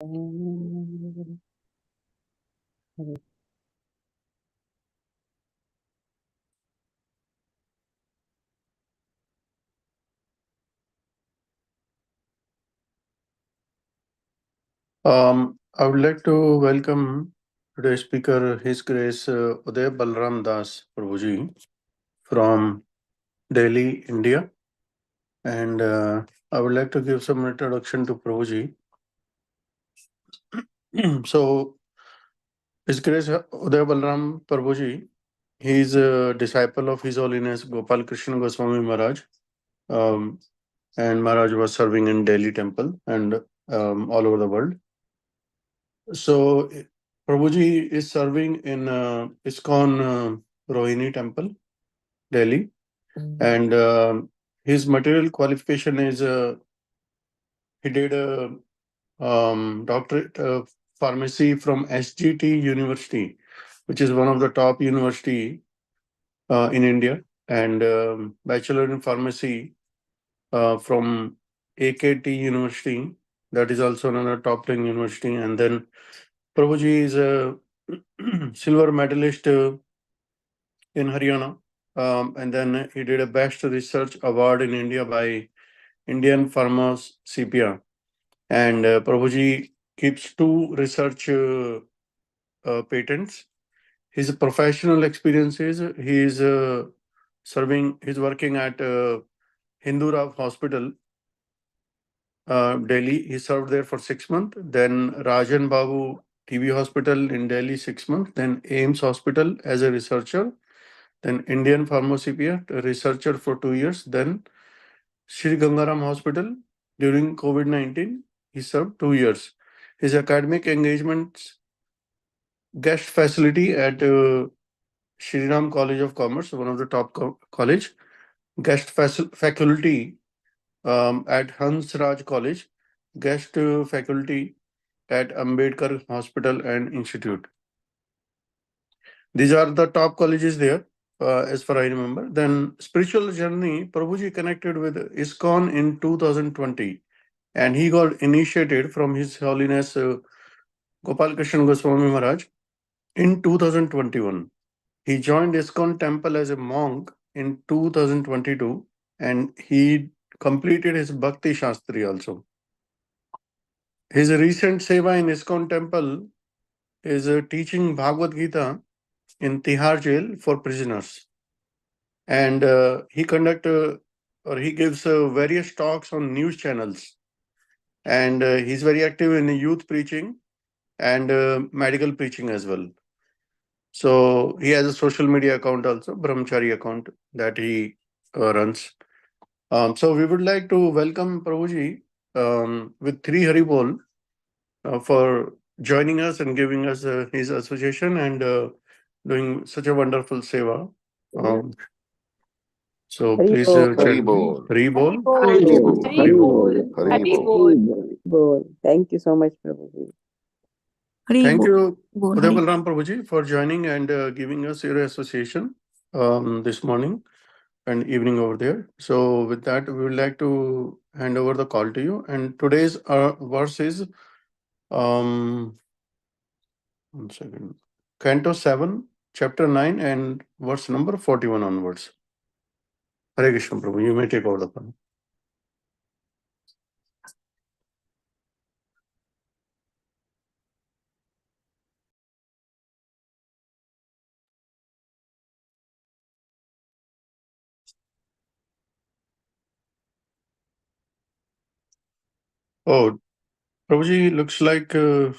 I would like to welcome today's speaker, His Grace Uday Balram Das Prabhuji from Delhi, India. And I would like to give some introduction to Prabhuji. So, His Grace Uday Balram Prabhuji, he is a disciple of His Holiness Gopal Krishna Goswami Maharaj. And Maharaj was serving in Delhi temple and all over the world. So Prabhuji is serving in ISKCON Rohini temple, Delhi, and his material qualification is he did a doctorate of pharmacy from SGT University, which is one of the top university in India, and bachelor in pharmacy from AKT University, that is also another top 10 university, and then Prabhuji is a silver medalist in Haryana, and then he did a Best Research Award in India by Indian Pharmacopoeia. And Prabhuji keeps 2 research patents. His professional experiences, he is he's working at Hindurao Hospital, Delhi. He served there for 6 months. Then Rajan Babu TB Hospital in Delhi 6 months. Then AIMS Hospital as a researcher. Then Indian Pharmacopoeia, a researcher for 2 years. Then Sri Gangaram Hospital during COVID-19. He served 2 years. His academic engagements, guest facility at Shri Ram College of Commerce, one of the top college. Guest faculty at Hansraj College. Guest faculty at Ambedkar Hospital and Institute. These are the top colleges there, as far I remember. Then spiritual journey, Prabhuji connected with ISKCON in 2020, and he got initiated from His Holiness Gopal Krishna Goswami Maharaj in 2021. He joined ISKCON temple as a monk in 2022, and he completed his Bhakti Shastri also. His recent seva in ISKCON temple is teaching Bhagavad Gita in Tihar jail for prisoners. And he gives various talks on news channels. And he's very active in youth preaching and medical preaching as well. So he has a social media account also, Brahmachari account, that he runs. So we would like to welcome Prabhuji with 3 Haribol for joining us and giving us his association and doing such a wonderful seva. So please chant Haribol. Haribol. Haribol. Haribol. Haribol. Thank you so much, Prabhuji. Thank you, Uday Balram Prabhuji, for joining and giving us your association this morning and evening over there. So with that, we would like to hand over the call to you. And today's verse is 1 second. Canto 7, chapter 9, and verse number 41 onwards. Hare Krishna Prabhu, you may take over the call. Oh, Prabhuji, looks like we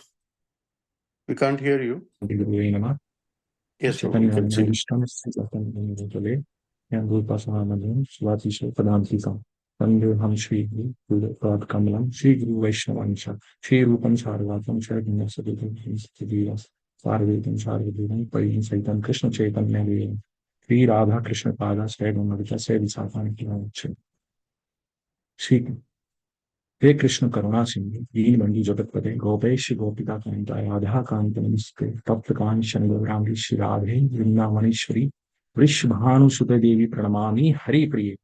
can't hear you. Yes, Prabhu, we can see. Vandeham Shri Guru Pad Kamalam Shri Guru Vaishnavancha Shri Rupam Sarvatam Shraddham Sadhudam Sarvedam Sarvedam Parijam Saitam Krishna Chaitanya Devam Shri Radha Krishna Pada Svedam Navita Sedi Satan Kilavachan Shri He Krishna Karuna Sindhu Deen Bandi Jagatpate Gopesh Gopika Kanta Radha Kanta Namaste Tapta Kanchan Gauranga Shri Radhe Vrindavaneshwari Vrishbhanu Sutta Devi Pranamami Hari Priye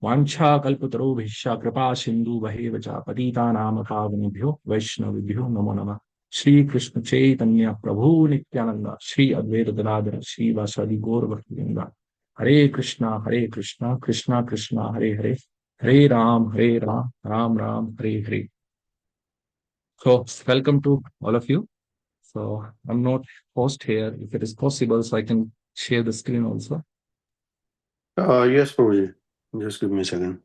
वाञ्छा कल्पतरुभ्यश्च कृपा सिन्धुभ्यैव च पतितानां पावनेभ्यो वैष्णवेभ्यो नमो नमः। श्री कृष्ण चैतन्य प्रभु नित्यानंद श्री अद्वैत गदाधर श्री वासदि गौर भक्तवृंद। हरे कृष्णा कृष्णा कृष्णा हरे हरे, हरे Ram Ram Ram Hare Hare. So welcome to all of you. So I'm not host here. If it is possible, so I can share the screen also. Yes, Prabhuji. Just give me a second.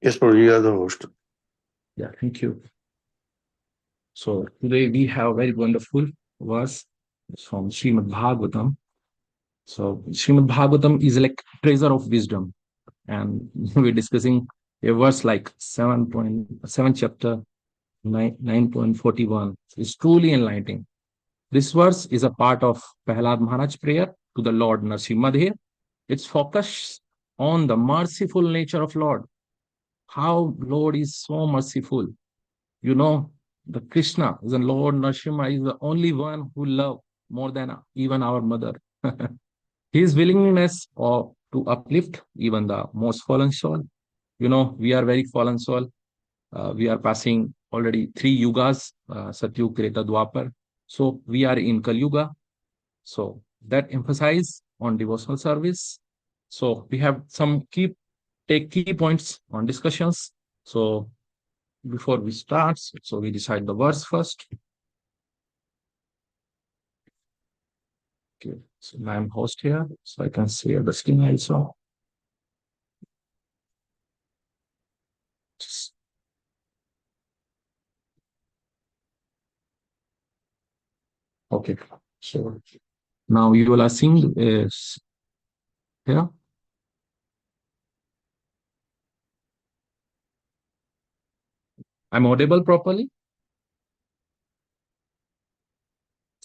Yes, Prabhuji, you are the host. Yeah, thank you. So today we have a very wonderful verse from Srimad Bhagvatam. So Srimad Bhagavatam is like treasure of wisdom, and we're discussing a verse like 7.7 chapter 9.41. It's truly enlightening. This verse is a part of Prahlad Maharaj's prayer to the Lord Nrsimhadev. It's focused on the merciful nature of Lord. How Lord is so merciful. You know, the Krishna, the Lord Nrsimha, is the only one who loves more than even our mother. His willingness to uplift even the most fallen soul. You know, we are very fallen soul. We are passing already 3 yugas, Satyug, Treta, Dwapar. So we are in Kali Yuga. So that emphasize on devotional service. So we have some key points on discussions. So before we start, so we decide the verse first. Okay, so I'm host here, so I can share the screen also. Okay, so now you will are seeing is here. I'm audible properly.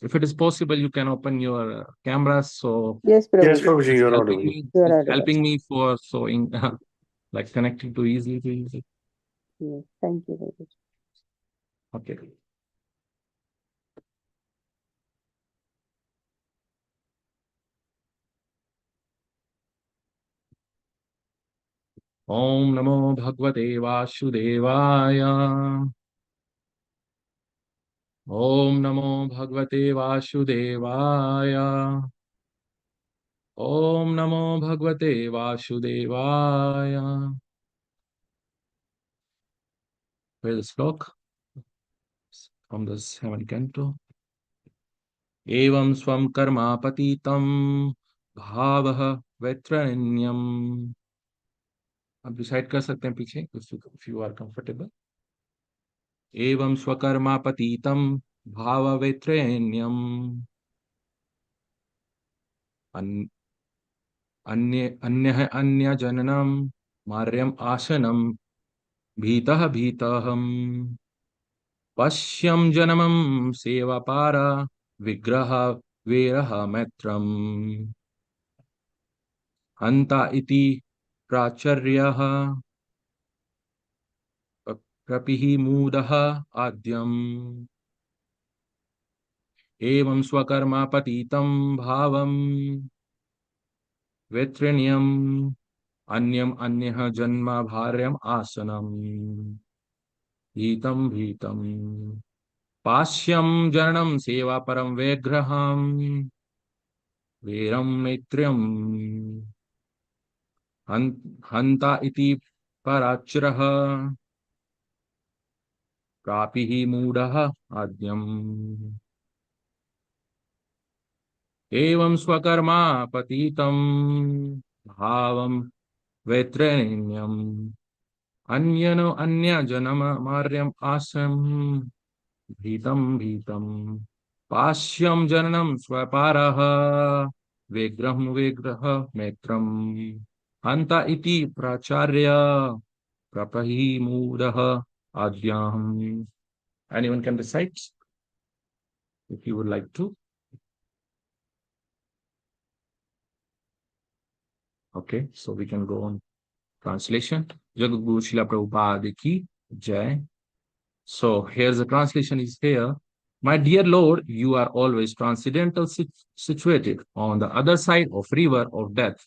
If it is possible, you can open your cameras. So Yes, Yes, Prabhuji. Prabhuji, it's you're helping audible. me. You are It's audible. helping me for showing like connecting to easily to easy. Yes, thank you, Prabhuji. Okay. Om Namo Bhagavate Vasudevaya. Om Namo Bhagavate Vasudevaya. Om Namo Bhagavate Vasudevaya. Where is the slok? From the 7th canto. Evam swam karma patitam bhavah vetranyam. आप decide कर सकते हैं पीछे if you are comfortable. एवं स्वकर्मा पतितं भाववेत्रेण्यम् अन्यजननं मार्यम् आसनं भीतः पश्यं जनमं सेवापार विग्रह वेरः मैत्रम् हन्ता इति प्राचर्यः प्रपिः मूढः आद्यम् एवं स्वकर्मा पतितं भावं वेत्रेण्यम् अन्यः जन्म भार्यम् आसनम् भीतम् पाश्यं जननं सेवा परं वेग्रहम् वीरं मैत्र्यम् हन्ता इति पराच्रः प्रापिः मूढः आद्यम् एवं स्वकर्मा पतितं भावं वैत्रेण्यम् अन्यजनम मार्यम् आसम् भीतम् पाश्यं जननं स्वपारः वेग्रह मैत्रम् हन्ता इति प्राचार्य प्रपहि मूढः आद्यम्. Anyone can recite if you would like to. Okay, so we can go on translation. Jagaguru Srila Prabhupada ki jai. So here's the translation is here. My dear Lord, you are always transcendental situated on the other side of river of death.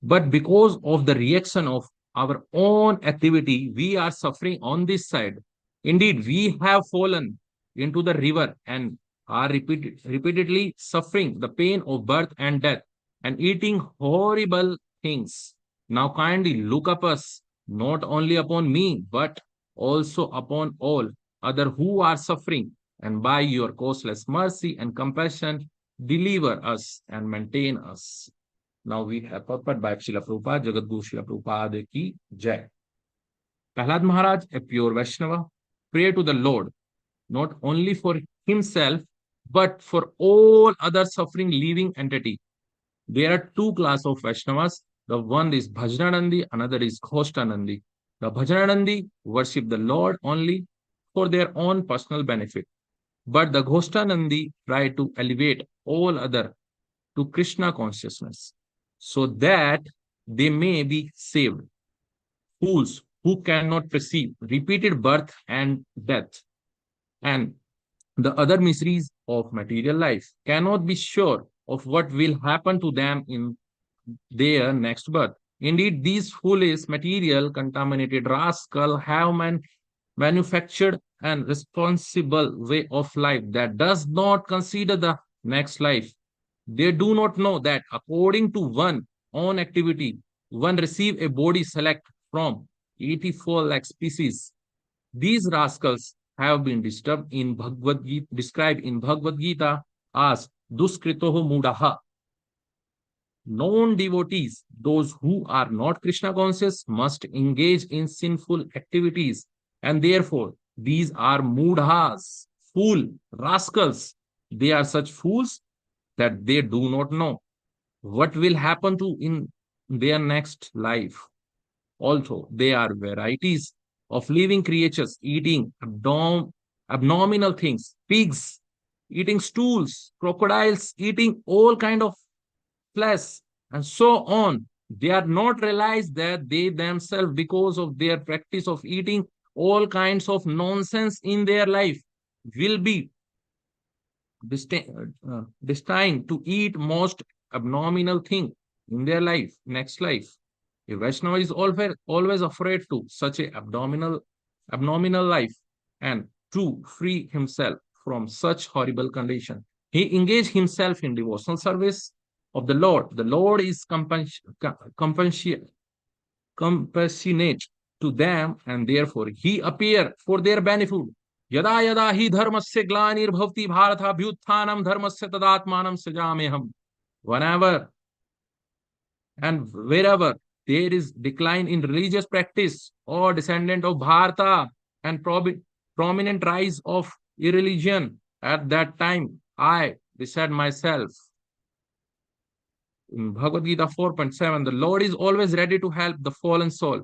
But because of the reaction of our own activity, we are suffering on this side. Indeed, we have fallen into the river and are repeatedly suffering the pain of birth and death and eating horrible things. Now kindly look up us, not only upon me, but also upon all other who are suffering, and by your causeless mercy and compassion, deliver us and maintain us. Now we have purport by Srila Prabhupada, Jagat Guru Srila Prabhupada ki Jai. Prahlad Maharaj, a pure Vaishnava, pray to the Lord, not only for himself, but for all other suffering living entity. There are two classes of Vaishnavas. The one is Bhajananandi, another is Ghoshanandi. The Bhajananandi worship the Lord only for their own personal benefit. But the Ghoshanandi try to elevate all other to Krishna consciousness so that they may be saved. Fools who cannot perceive repeated birth and death and the other miseries of material life cannot be sure of what will happen to them in their next birth. Indeed, these foolish material contaminated rascals have manufactured an responsible way of life that does not consider the next life. They do not know that according to one own activity, one receive a body select from 84 lakh species. These rascals have been described in Bhagavad Gita as Duskritoho Mudaha. Non-devotees, those who are not Krishna conscious, must engage in sinful activities, and therefore these are mudhas, fool, rascals. They are such fools that they do not know what will happen to in their next life. Also, they are varieties of living creatures eating abnormal things, pigs eating stools, crocodiles eating all kind of flesh, and so on. They are not realized that they themselves, because of their practice of eating all kinds of nonsense in their life, will be destined to eat most abnormal thing in their life, next life. A Vaishnava is always afraid to such a abnormal life and to free himself from such horrible condition. He engaged himself in devotional service of the Lord. The Lord is compassionate to them, and therefore he appear for their benefit. यदा यदा हि धर्मस्य ग्लानिर्भवति भारताभ्युत्थानं धर्मस्य तदात्मानं सृजाम्यहम्. Whenever and wherever there is decline in religious practice or descendant of Bharata and prominent rise of irreligion, at that time I decide myself. In Bhagavad Gita 4.7, the Lord is always ready to help the fallen soul.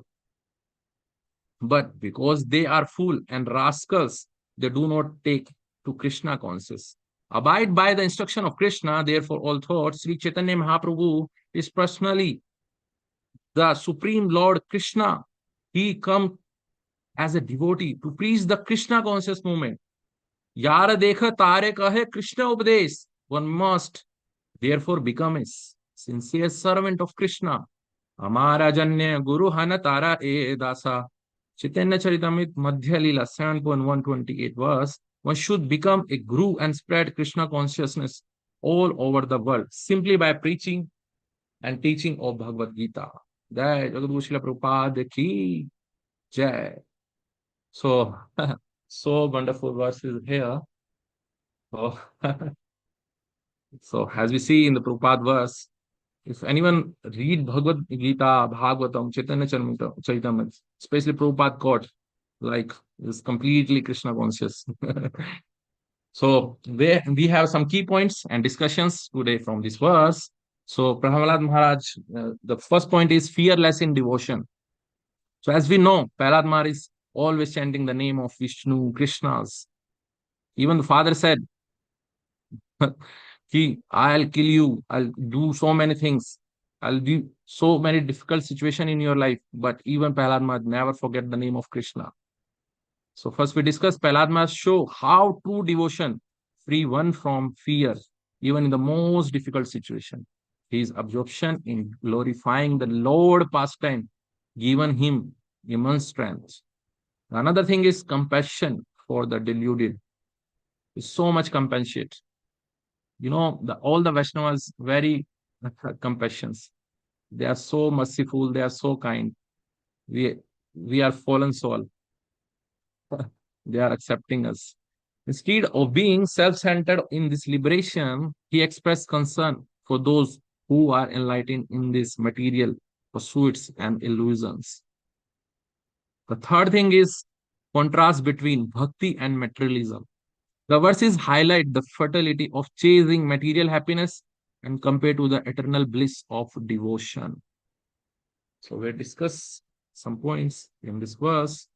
But because they are fool and rascals, they do not take to Krishna conscious. Abide by the instruction of Krishna, therefore all thoughts. Sri Chaitanya Mahaprabhu is personally the Supreme Lord Krishna. He come as a devotee to preach the Krishna conscious movement. Yara dekha tare kahe Krishna upadesh. One must therefore become a sincere servant of Krishna. Amara janya guru hana tara e dasa. Chaitanya Charitamrita Madhya Lila 7.128 verse. One should become a guru and spread Krishna consciousness all over the world simply by preaching and teaching of Bhagavad Gita. Jai Jagat Guru Srila Prabhupada ki Jai. So, so wonderful verses here. So, as we see in the Prabhupada verse, if anyone read Bhagavad Gita, Bhagvatam, Chaitanya Charitamrita, especially Prabhupada quote, like is completely Krishna conscious. So we have some key points and discussions today from this verse. So Prahlad Maharaj, the first point is fearless in devotion. So as we know, Prahlad Maharaj is always chanting the name of Vishnu, Krishna's. Even the father said, I'll kill you, I'll do so many things, I'll do so many difficult situations in your life. But even Prahlad Maharaj never forget the name of Krishna. So first we discuss Prahlad Maharaj show how true devotion free one from fear, even in the most difficult situation. His absorption in glorifying the Lord pastime given him immense strength. Another thing is compassion for the deluded. So much compassionate. All the Vaishnavas very compassions. They are so merciful. They are so kind. We are fallen soul. They are accepting us. Instead of being self-centered in this liberation, he expressed concern for those who are enlightened in these material pursuits and illusions. The third thing is contrast between bhakti and materialism. The verses highlight the fertility of chasing material happiness and compared to the eternal bliss of devotion. So we'll discuss some points in this verse.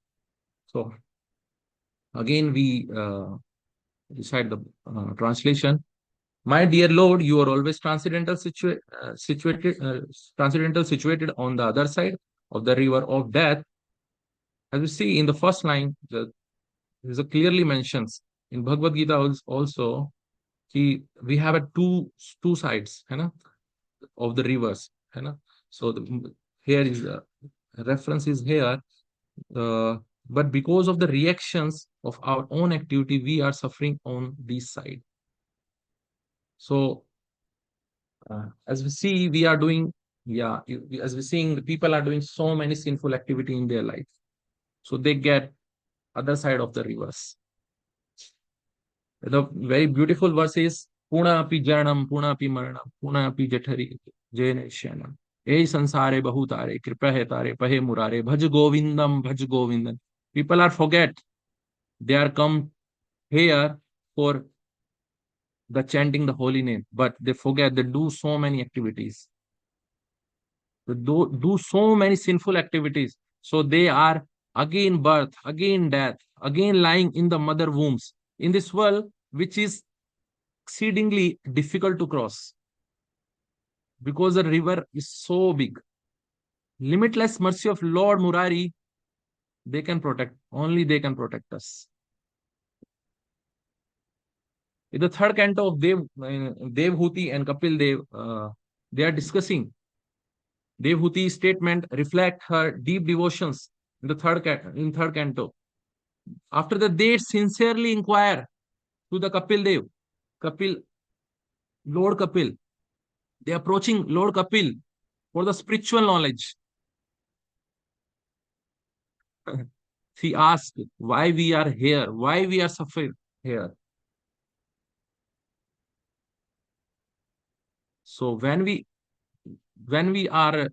So again, we recite the translation. My dear Lord, you are always situated on the other side of the river of death. As we see in the first line, there's a clearly mentions in Bhagavad Gita also. We have two sides, of the rivers, So here is the reference is here. But because of the reactions of our own activity, we are suffering on this side. So as we see, we are doing, as we're seeing, the people are doing so many sinful activity in their life. So they get other side of the rivers. The very beautiful verse is Puna api janam, Puna api maranam, Puna api jathari, jayane shanam. Ei sansare bahutare, kripa hai tare, pahe murare, bhaj govindam, bhaj govindam. People are forget. They are come here for the chanting the holy name, but they forget they do so many activities. They do so many sinful activities. So they are again birth, again death, again lying in the mother wombs in this world, which is exceedingly difficult to cross because the river is so big. Limitless mercy of Lord Murari, only they can protect us. In the third canto of Devhuti and Kapil Dev, they are discussing. Devhuti's statement reflect her deep devotions in the third canto. After that, they sincerely inquire to the Kapil Dev, Lord Kapil. They are approaching Lord Kapil for the spiritual knowledge. He asked why we are here, why we are suffering here. So when we are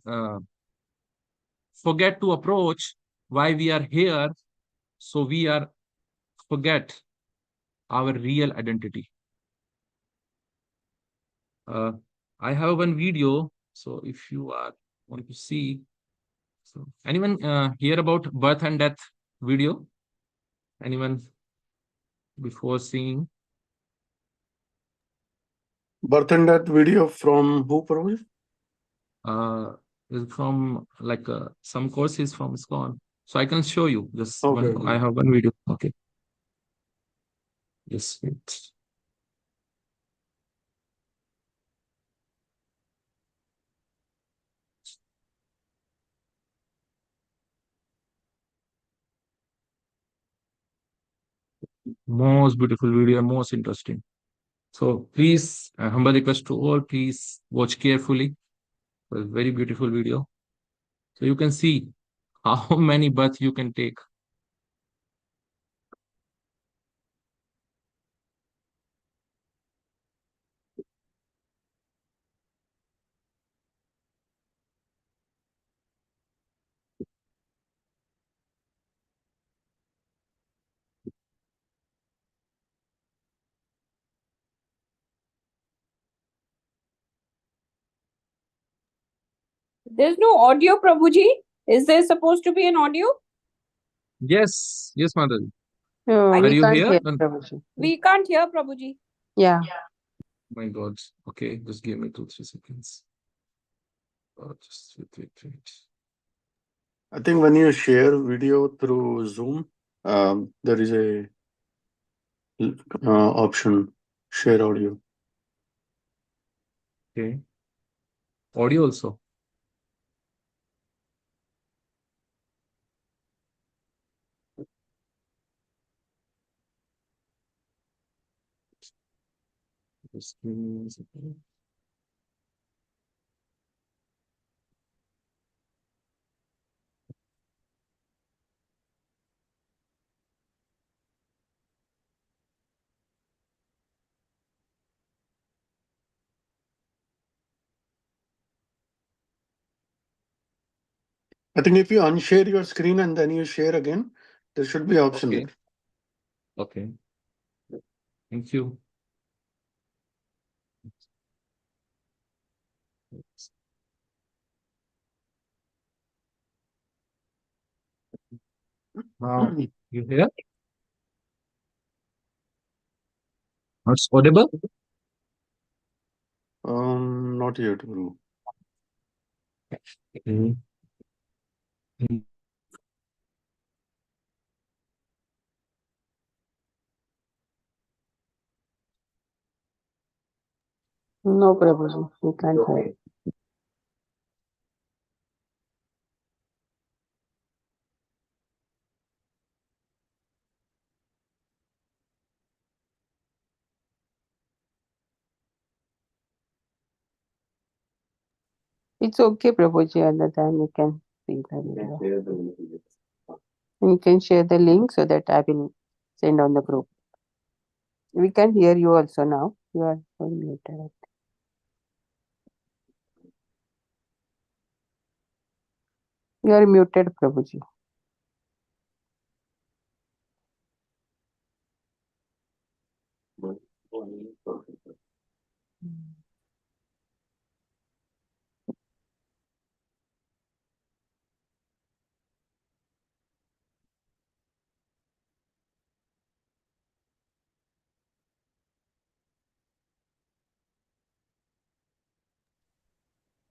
forget to approach why we are here, so we are forget our real identity. I have one video, so if you want to see, so anyone hear about birth and death video? Anyone before seeing? Birth and death video from who, Prabhuji? Is from like some courses from ISKCON. So I can show you this Okay. one. I have one video. Okay. Just wait. Most beautiful video, most interesting. So please, humble request to all, please watch carefully. It's a very beautiful video. So you can see how many births you can take. There's no audio, Prabhuji. Is there supposed to be an audio? Yes, Mother. No, Are we you can't here? hear Prabhuji. We can't hear Prabhuji. Yeah. My God. Okay, just give me 2-3 seconds. Just wait. I think when you share video through Zoom, there is a option share audio. Okay. Audio also. Just give me 1 second. I think if you unshare your screen and then you share again, there should be option Okay. there. Okay. Thank you. Now you hear? It's audible? Not yet, Guru. Mm. No, Prabhuji, we can't hear. It's okay, Prabhuji, other time you can see the video. And you can share the link so that I will send on the group. We can hear you also now. You are muted. You are muted, Prabhuji.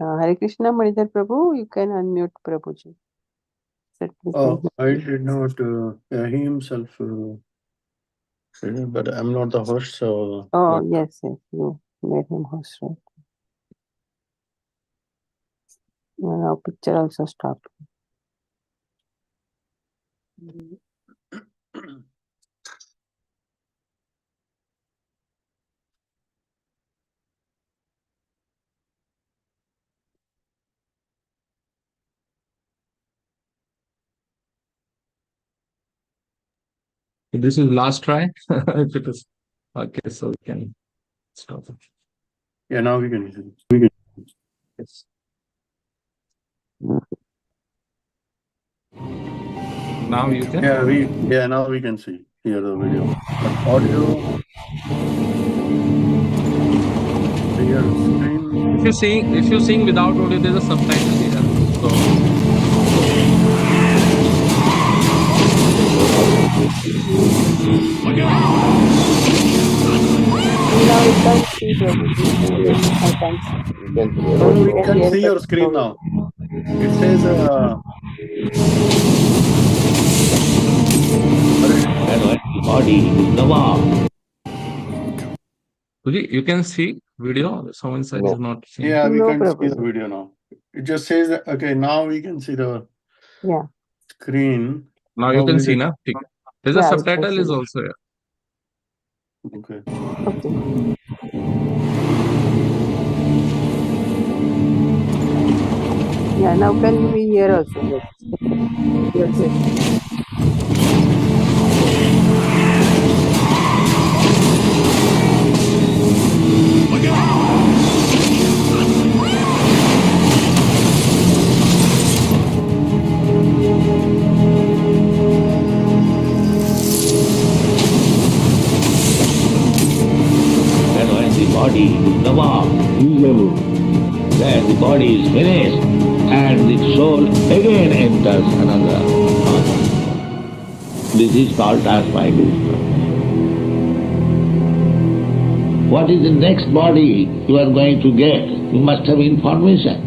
Hare Krishna, Manidhar Prabhu, you can unmute Prabhuji. Sir, please unmute. I did not. He himself said it, but I'm not the host, so. Oh, yes, you made him host, right? Now picture also stopped. This is last try. If it is okay, so we can stop it. Yeah, now we can hear. Yes. Now you can. Now we can hear the video. But audio, clear screen. If you sing without audio, there's a subtitle here. So Now you can see Prabhuji. I can see. No, we can can hear see the your screen story. now. It says body is the wall. you can see video. Someone said is not seeing. yeah, we No can see problem. the video now. It just says that, okay, now we can see the Yeah. screen. Now you can see now. There's a Yeah, we can subtitle see is now. also here. Okay. Okay. Yeah, now can we hear also? Yes. And when the body is the wall, then the body is finished, and the soul again enters another body. This is called transmigration. What is the next body you are going to get? You must have information.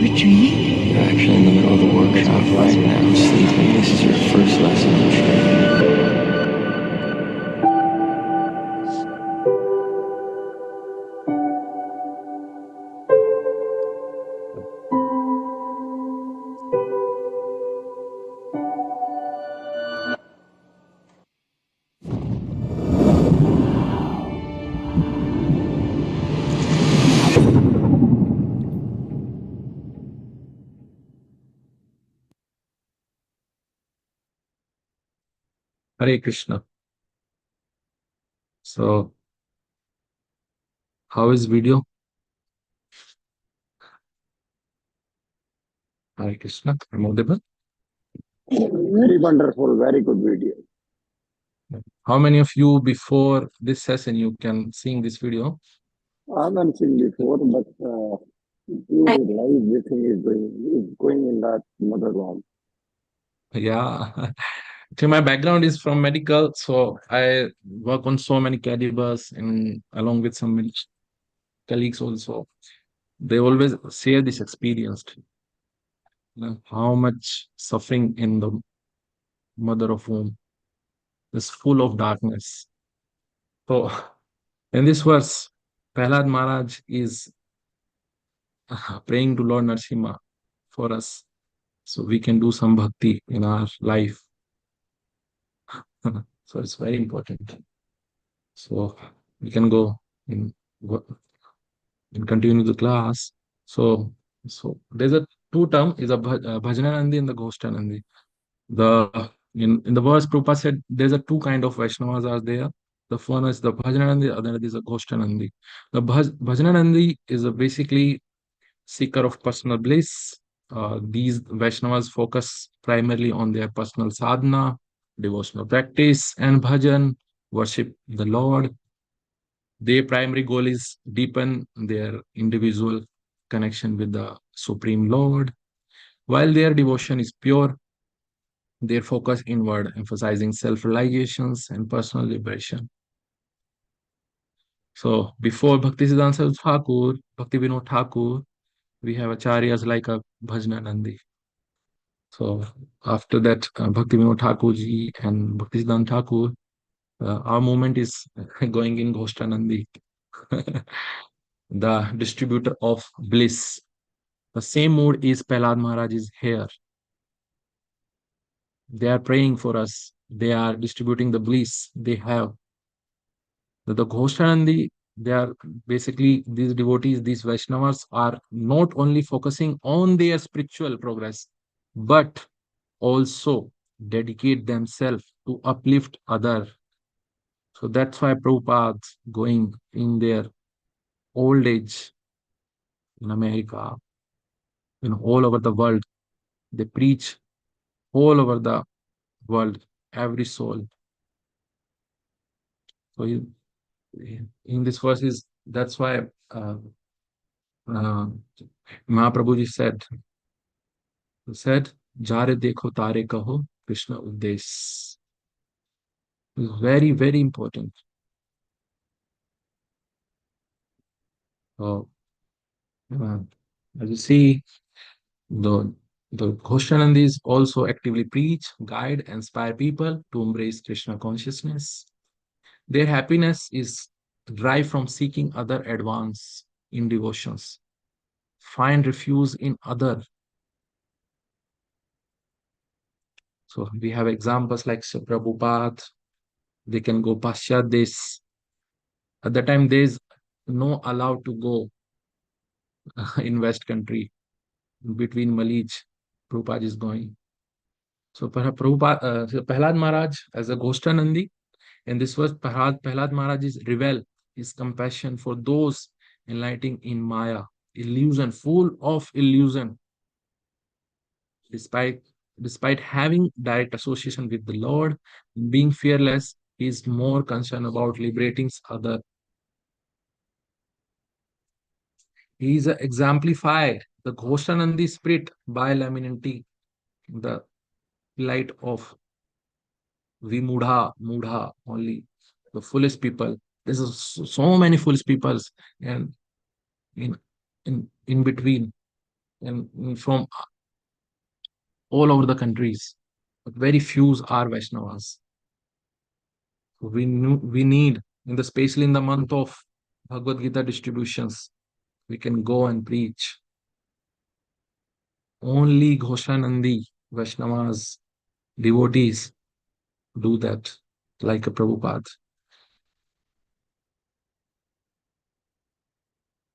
for training? You're actually in the middle of the workshop right now, sleeping. This is your first lesson, I'm sure. Hare Krishna. So, how is video? Hare Krishna. I'm audible. Very wonderful, very good video. How many of you before this session you can seeing this video? I haven't seen before, but you realize this thing is going in that mother realm. Yeah. So my background is from medical, so I work on so many cadavers and along with some colleagues also. They always share this experience, how much suffering in the mother of womb is full of darkness. So in this verse, Prahlad Maharaj is praying to Lord Narasimha for us so we can do some bhakti in our life. So it's very important. So we can go in and continue the class. So there's a two term is a Bhajananandi and the Ghoshanandi. The in the verse Prabhupada said there's a two kind of Vaishnavas are there. The one is the Bhajananandi, the other is a Ghoshanandi. The Bhajananandi is a basically seeker of personal bliss. These Vaishnavas focus primarily on their personal sadhana, devotional practice, and bhajan, worship the Lord. Their primary goal is deepen their individual connection with the Supreme Lord. While their devotion is pure, their focus inward, emphasizing self-realizations and personal liberation. So before Bhaktisiddhanta Thakur, Bhakti Vinod Thakur, we have acharyas like a Bhajananandi. So after that, Bhakti Vinod Thakur ji and Bhaktisiddhanta Thakur, our movement is going in Ghoshanandi, the distributor of bliss. The same mood is Prahlad Maharaj is here. They are praying for us. They are distributing the bliss they have. The Ghoshanandi, they are basically these devotees, these Vaishnavas are not only focusing on their spiritual progress, but also dedicate themselves to uplift other. So that's why Prabhupada going in their old age in America, all over the world, they preach all over the world, every soul. So in this verse is that's why Mahaprabhuji said, Jare dekho tare kaho Krishna Udesh. It's very, very important. So, as you see, the Ghoshanandis also actively preach, guide, inspire people to embrace Krishna consciousness. Their happiness is derived from seeking other advance in devotions, find refuge in other. So we have examples like Prabhupada, they can go Paschat Desh. At that time, there is no allowed to go in West country between Malij. Prabhupada is going. So Prabhupada, Prahlad Maharaj as a Ghoshanandi, and this was Prahlad Maharaj's revel his compassion for those enlightening in Maya, illusion, full of illusion. Despite having direct association with the Lord, being fearless, he is more concerned about liberating others. He is exemplified the Ghoshanandi spirit by lamenting the light of Mudha only, the foolish people. There's so many foolish people and in between. from all over the countries, but very few are Vaishnavas. We need, especially in the month of Bhagavad Gita distributions, we can go and preach. Only Ghoshanandi Vaishnavas, devotees, do that, like a Prabhupada.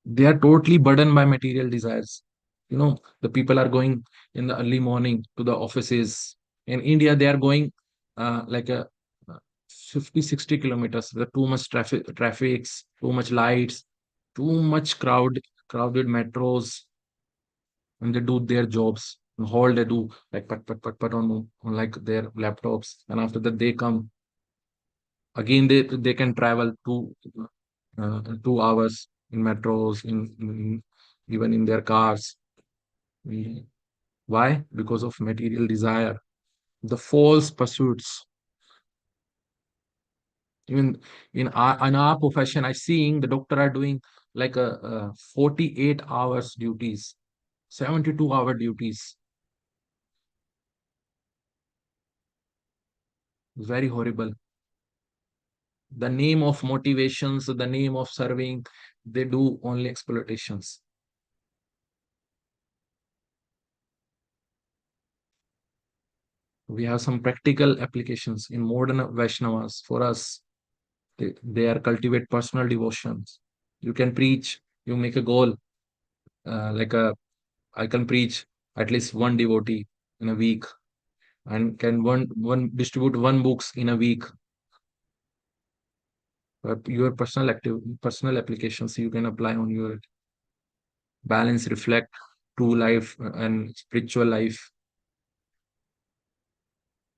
They are totally burdened by material desires. The people are going in the early morning to the offices. In India, they are going like a 50-60 kilometers. There are too much traffics, too much lights, too much crowded metros, and they do their jobs. And whole they do like pat on like their laptops, and after that they come again. They can travel 2 hours in metros, even in their cars. Why? Because of material desire, the false pursuits. Even in our profession, I seeing the doctor are doing like a 48 hours duties, 72-hour duties. Very horrible. The name of motivations, the name of serving, they do only exploitations. We have some practical applications in modern Vaishnavas. For us, they are cultivate personal devotions. You can preach, you make a goal, I can preach at least one devotee in a week, and can one distribute one books in a week. Your personal applications you can apply on your balance, reflect, true life and spiritual life.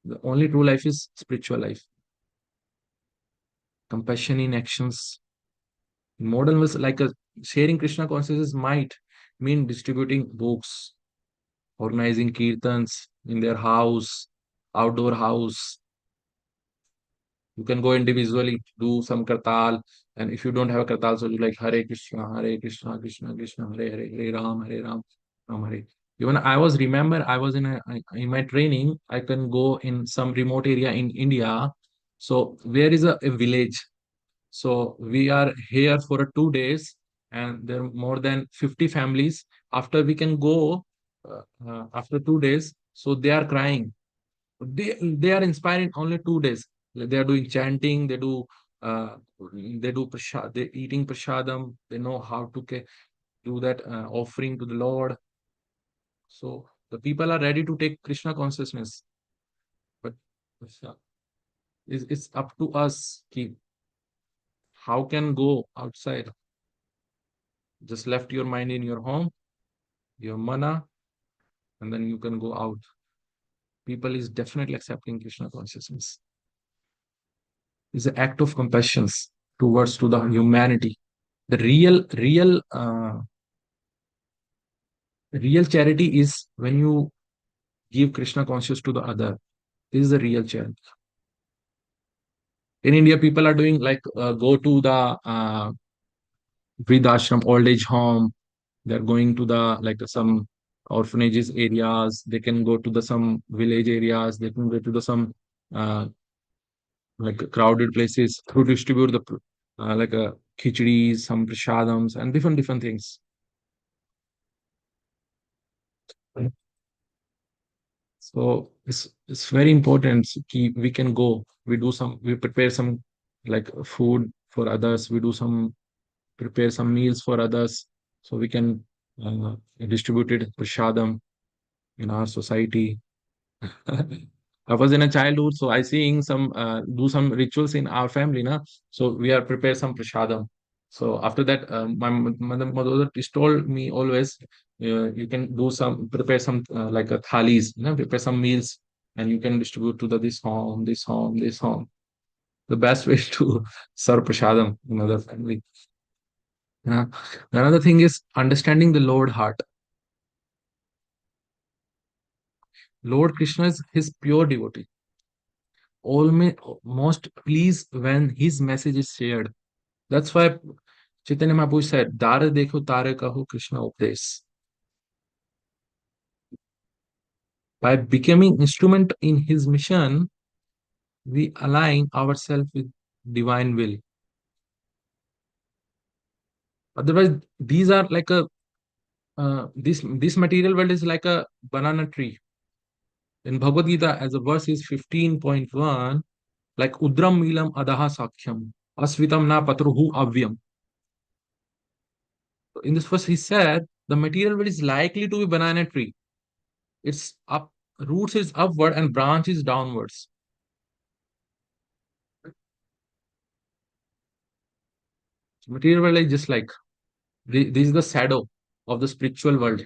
The only true life is spiritual life. Compassion in actions. Modern was like a sharing Krishna consciousness might mean distributing books, organizing kirtans in their house, outdoor house. You can go individually, do some kartal, and if you don't have a kartal, so you like Hare Krishna, Krishna Krishna, Hare Ram, Ram Hare. Even I was in my training. I can go in some remote area in India. So where is a village? So we are here for 2 days, and there are more than 50 families. After we can go after 2 days, so they are crying. They are inspiring only 2 days. They are doing chanting. They do prasad. They eating prasadam. They know how to do that offering to the Lord. So the people are ready to take Krishna consciousness, but it's up to us. How can go outside? Just left your mind in your home, your mana, and then you can go out. People is definitely accepting Krishna consciousness. It's an act of compassion towards to the humanity. The real charity is when you give Krishna consciousness to the other. This is the real charity. In India, people are doing like go to the Vridashram old age home. They're going to the like some orphanages areas. They can go to the some village areas. They can go to the some uh, like crowded places to distribute the like khichdis, some prasadams, and different things. So it's very important. We can go. We prepare some like food for others. We do some prepare some meals for others, so we can distribute it prasadam in our society. I was in a childhood, so I seeing some do some rituals in our family, na. So we are prepare some prasadam. So after that, my mother told me always, you can do some prepare some like a thalis, prepare some meals, and you can distribute to the this home, this home, this home. The best way to serve prasadam in other family. Yeah. Another thing is understanding the Lord heart. Lord Krishna is his pure devotee. Most pleased when his message is shared. That's why Chaitanya Mahaprabhu said, Dara dekho tare kaho Krishna updes. By becoming instrument in his mission, we align ourselves with divine will. Otherwise, these are like a this material world is like a banana tree. In Bhagavad Gita, as a verse is 15.1, like Udram Milam Adaha Sakhyam, Asvitam Na Patruhu Avyam. In this verse, he said the material world is likely to be banana tree. Its up roots is upward and branches downwards. Material world is just like this is the shadow of the spiritual world.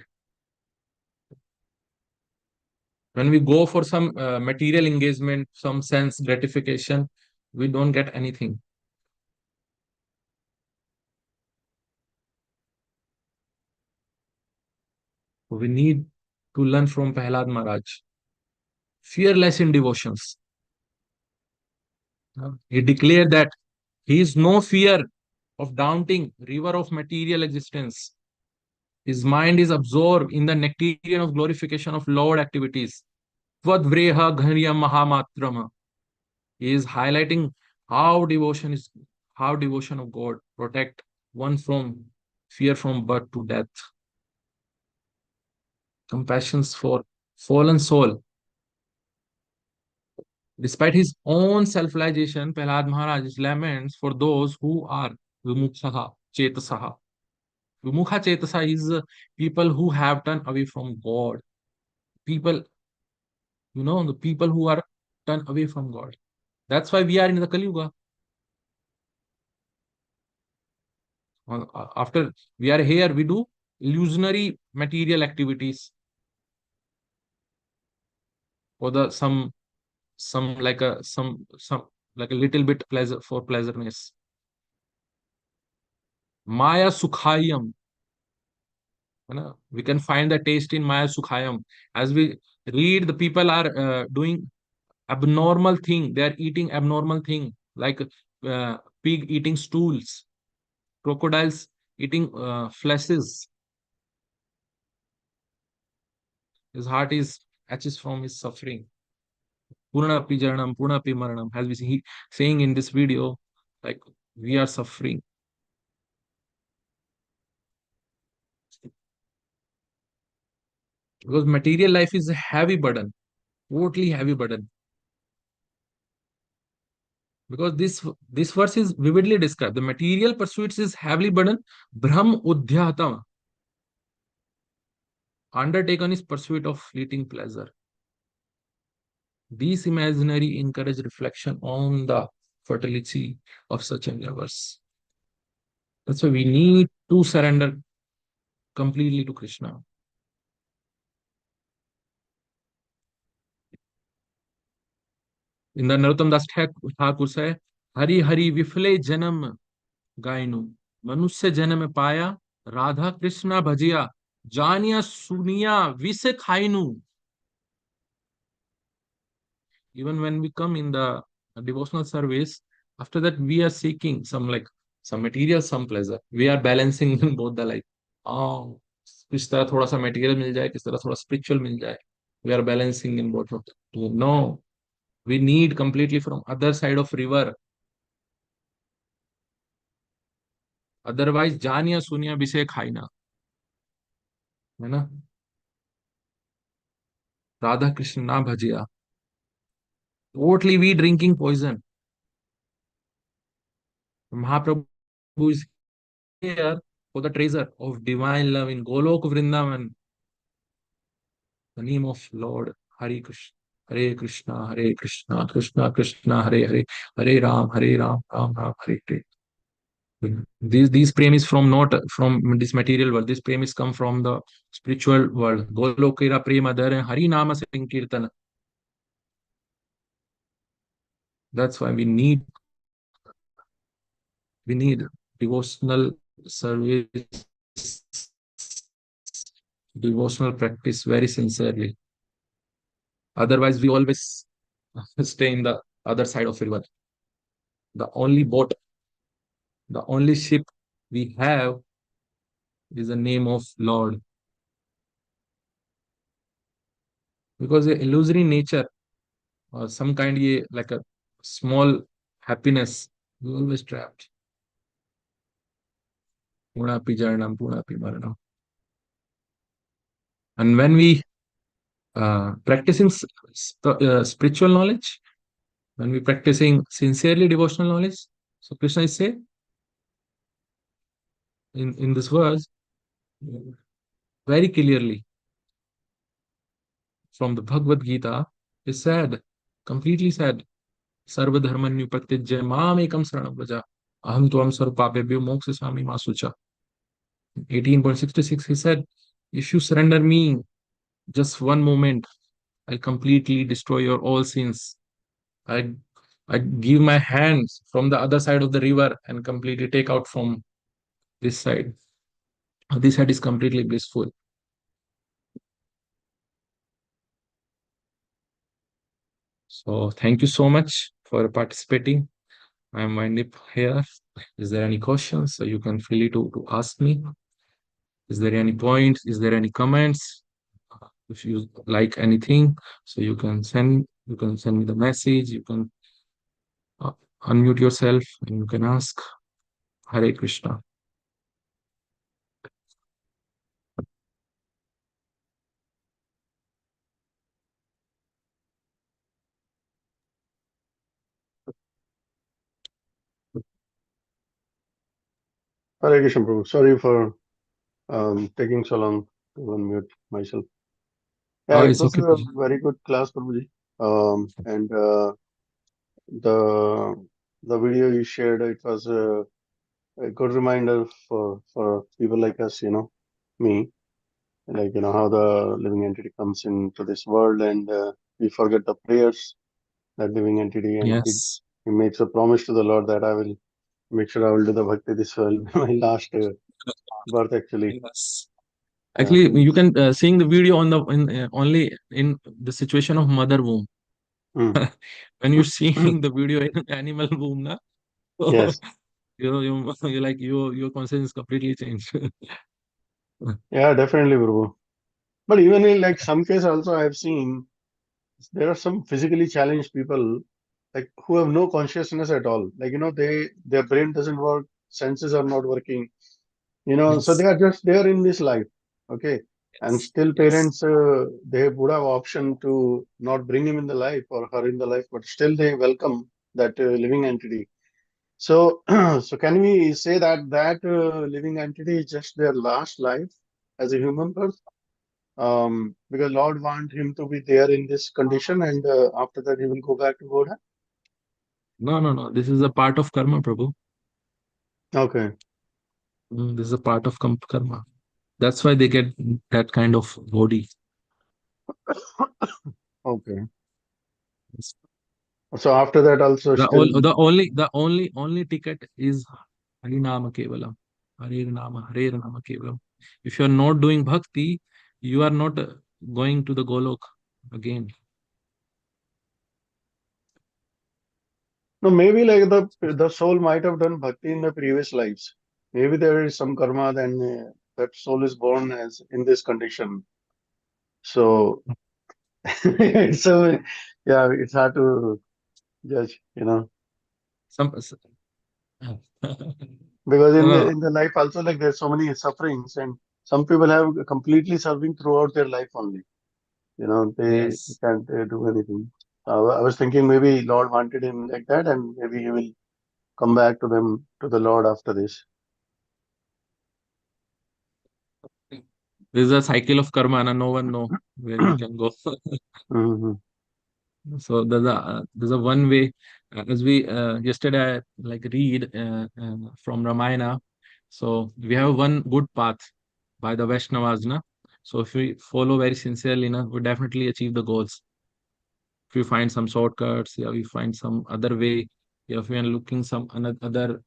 When we go for some material engagement, some sense gratification, we don't get anything. We need to learn from Prahlad Maharaj. Fearless in devotions. He declared that he is no fear of daunting river of material existence. His mind is absorbed in the nectarian of glorification of Lord activities. Tvadvreha Ghariya Mahamatrama. He is highlighting how devotion of God protect one from fear from birth to death. Compassions for fallen soul. Despite his own self-realization, Prahlad Maharaj laments for those who are vimukha chetasaha. Vimukha chetasa is people who have turned away from God. People, the people who are turned away from God. That's why we are in the Kali Yuga. After we are here, we do illusionary material activities for the some like a some like a little bit pleasure for pleasureness. Maya Sukhayam. We can find the taste in Maya Sukhayam. As we read, the people are doing abnormal thing. They are eating abnormal thing like pig eating stools, crocodiles eating fleshes. His heart is catches from his suffering. Purnapi Jaranam, Purnapi Maranam, as we see saying in this video, like we are suffering. Because material life is a heavy burden, totally heavy burden. Because this verse is vividly described. The material pursuits is heavily burden. Brahm Udhyatama. Undertaken is pursuit of fleeting pleasure. These imaginary encourage reflection on the fertility of such endeavors. That's why we need to surrender completely to Krishna. In the Narottam Das Thakur say, Hari Hari Vifle Janam Gainu. Manusya Janam Paya, Radha Krishna Bhajiya, Janiya Suniya Vise Khainu. Even when we come in the devotional service, after that we are seeking some material, some pleasure. We are balancing both the life. Oh, किस तरह थोड़ा सा material मिल जाए, किस तरह थोड़ा spiritual मिल जाए. We are balancing in both of them. No, we need completely from other side of river. Otherwise, जानिया सुनिया विषय खाइना, है ना? राधा कृष्ण ना भजिया. Totally we drinking poison. Mahaprabhu is here for the treasure of divine love in Golok Vrindavan. The name of Lord Hare Krishna. Hare Krishna, Hare Krishna, Krishna Krishna, Hare Hare, Hare Ram, Ram Ram, Hare Hare. These prem is from not from this material world. This prem is come from the spiritual world. Golokira prema dare Hari Nama Sankirtana. That's why we need devotional service, devotional practice very sincerely. Otherwise, we always stay in the other side of the river. The only boat, the only ship we have is the name of Lord. because the illusory nature or some kind like a small happiness, we always trapped. Punapi Jaranam, Punapi Maranam. And when we practicing spiritual knowledge, when we practicing sincerely devotional knowledge, so Krishna is say in this verse very clearly from the Bhagavad Gita, is said, completely said, Sarva Dharmanyu Pratyajya Mam Ekam Saranam Vraja Aham Tvam Sarvapapebhyo Mokshasami Ma Sucha. 18.66, he said, if you surrender me just one moment, I'll completely destroy your all sins. I I give my hands from the other side of the river and completely take out from this side. This side is completely blissful. So thank you so much for participating. I'm winding up here. Is there any questions? So you can feel to ask me. Is there any points? Is there any comments? If you like anything, so you can send me the message. You can uh, unmute yourself and you can ask. Hare Krishna. Hare Krishna, Prabhu. Sorry for taking so long to unmute myself. Yeah, Oh, it it's was okay. a very good class, Prabhuji. And the video you shared, it was a good reminder for people like us, me, like how the living entity comes into this world, and we forget the prayers that living entity, and Yes. he makes a promise to the Lord that I will make sure I will do the bhakti. This will be my last birth, actually. Yes. Yeah. Actually, you can seeing the video on the only in the situation of mother womb. Mm. When you're seeing the video in animal womb, na, Yes. you like your conscience is completely changed. Yeah, definitely, Prabhu. But even in like some case also I have seen there are some physically challenged people like who have no consciousness at all. Like, their brain doesn't work, senses are not working, so Yes. they are just there in this life. Okay. And Yes. still Yes. parents, they would have option to not bring him in the life or her in the life, but still they welcome that living entity. So, so can we say that living entity is just their last life as a human birth? Because Lord want him to be there in this condition, and after that he will go back to Godhead. No, no, no. This is a part of karma, Prabhu. Okay. This is a part of karma. That's why they get that kind of body. Okay. So after that also still. Only ticket is Harinama Kevalam. Hare Nama Kevalam. If you are not doing bhakti, you are not going to the Golok again. No, maybe like the soul might have done bhakti in the previous lives. Maybe there is some karma, then that soul is born as in this condition. So, so yeah, it's hard to judge, Some because in the no, in the life also like there's so many sufferings, and some people have completely serving throughout their life only. They yes. can't do anything. I was thinking maybe Lord wanted him like that, and maybe he will come back to the Lord after this. This is a cycle of karma, and no one know where we can go. Hmm. So there's a one way, as we yesterday I like read from Ramayana. So we have one good path by the Vaishnavas, na. So if we follow very sincerely, na, we definitely achieve the goals. If we find some shortcuts, yeah, we find some other way. Yeah, if we are looking some another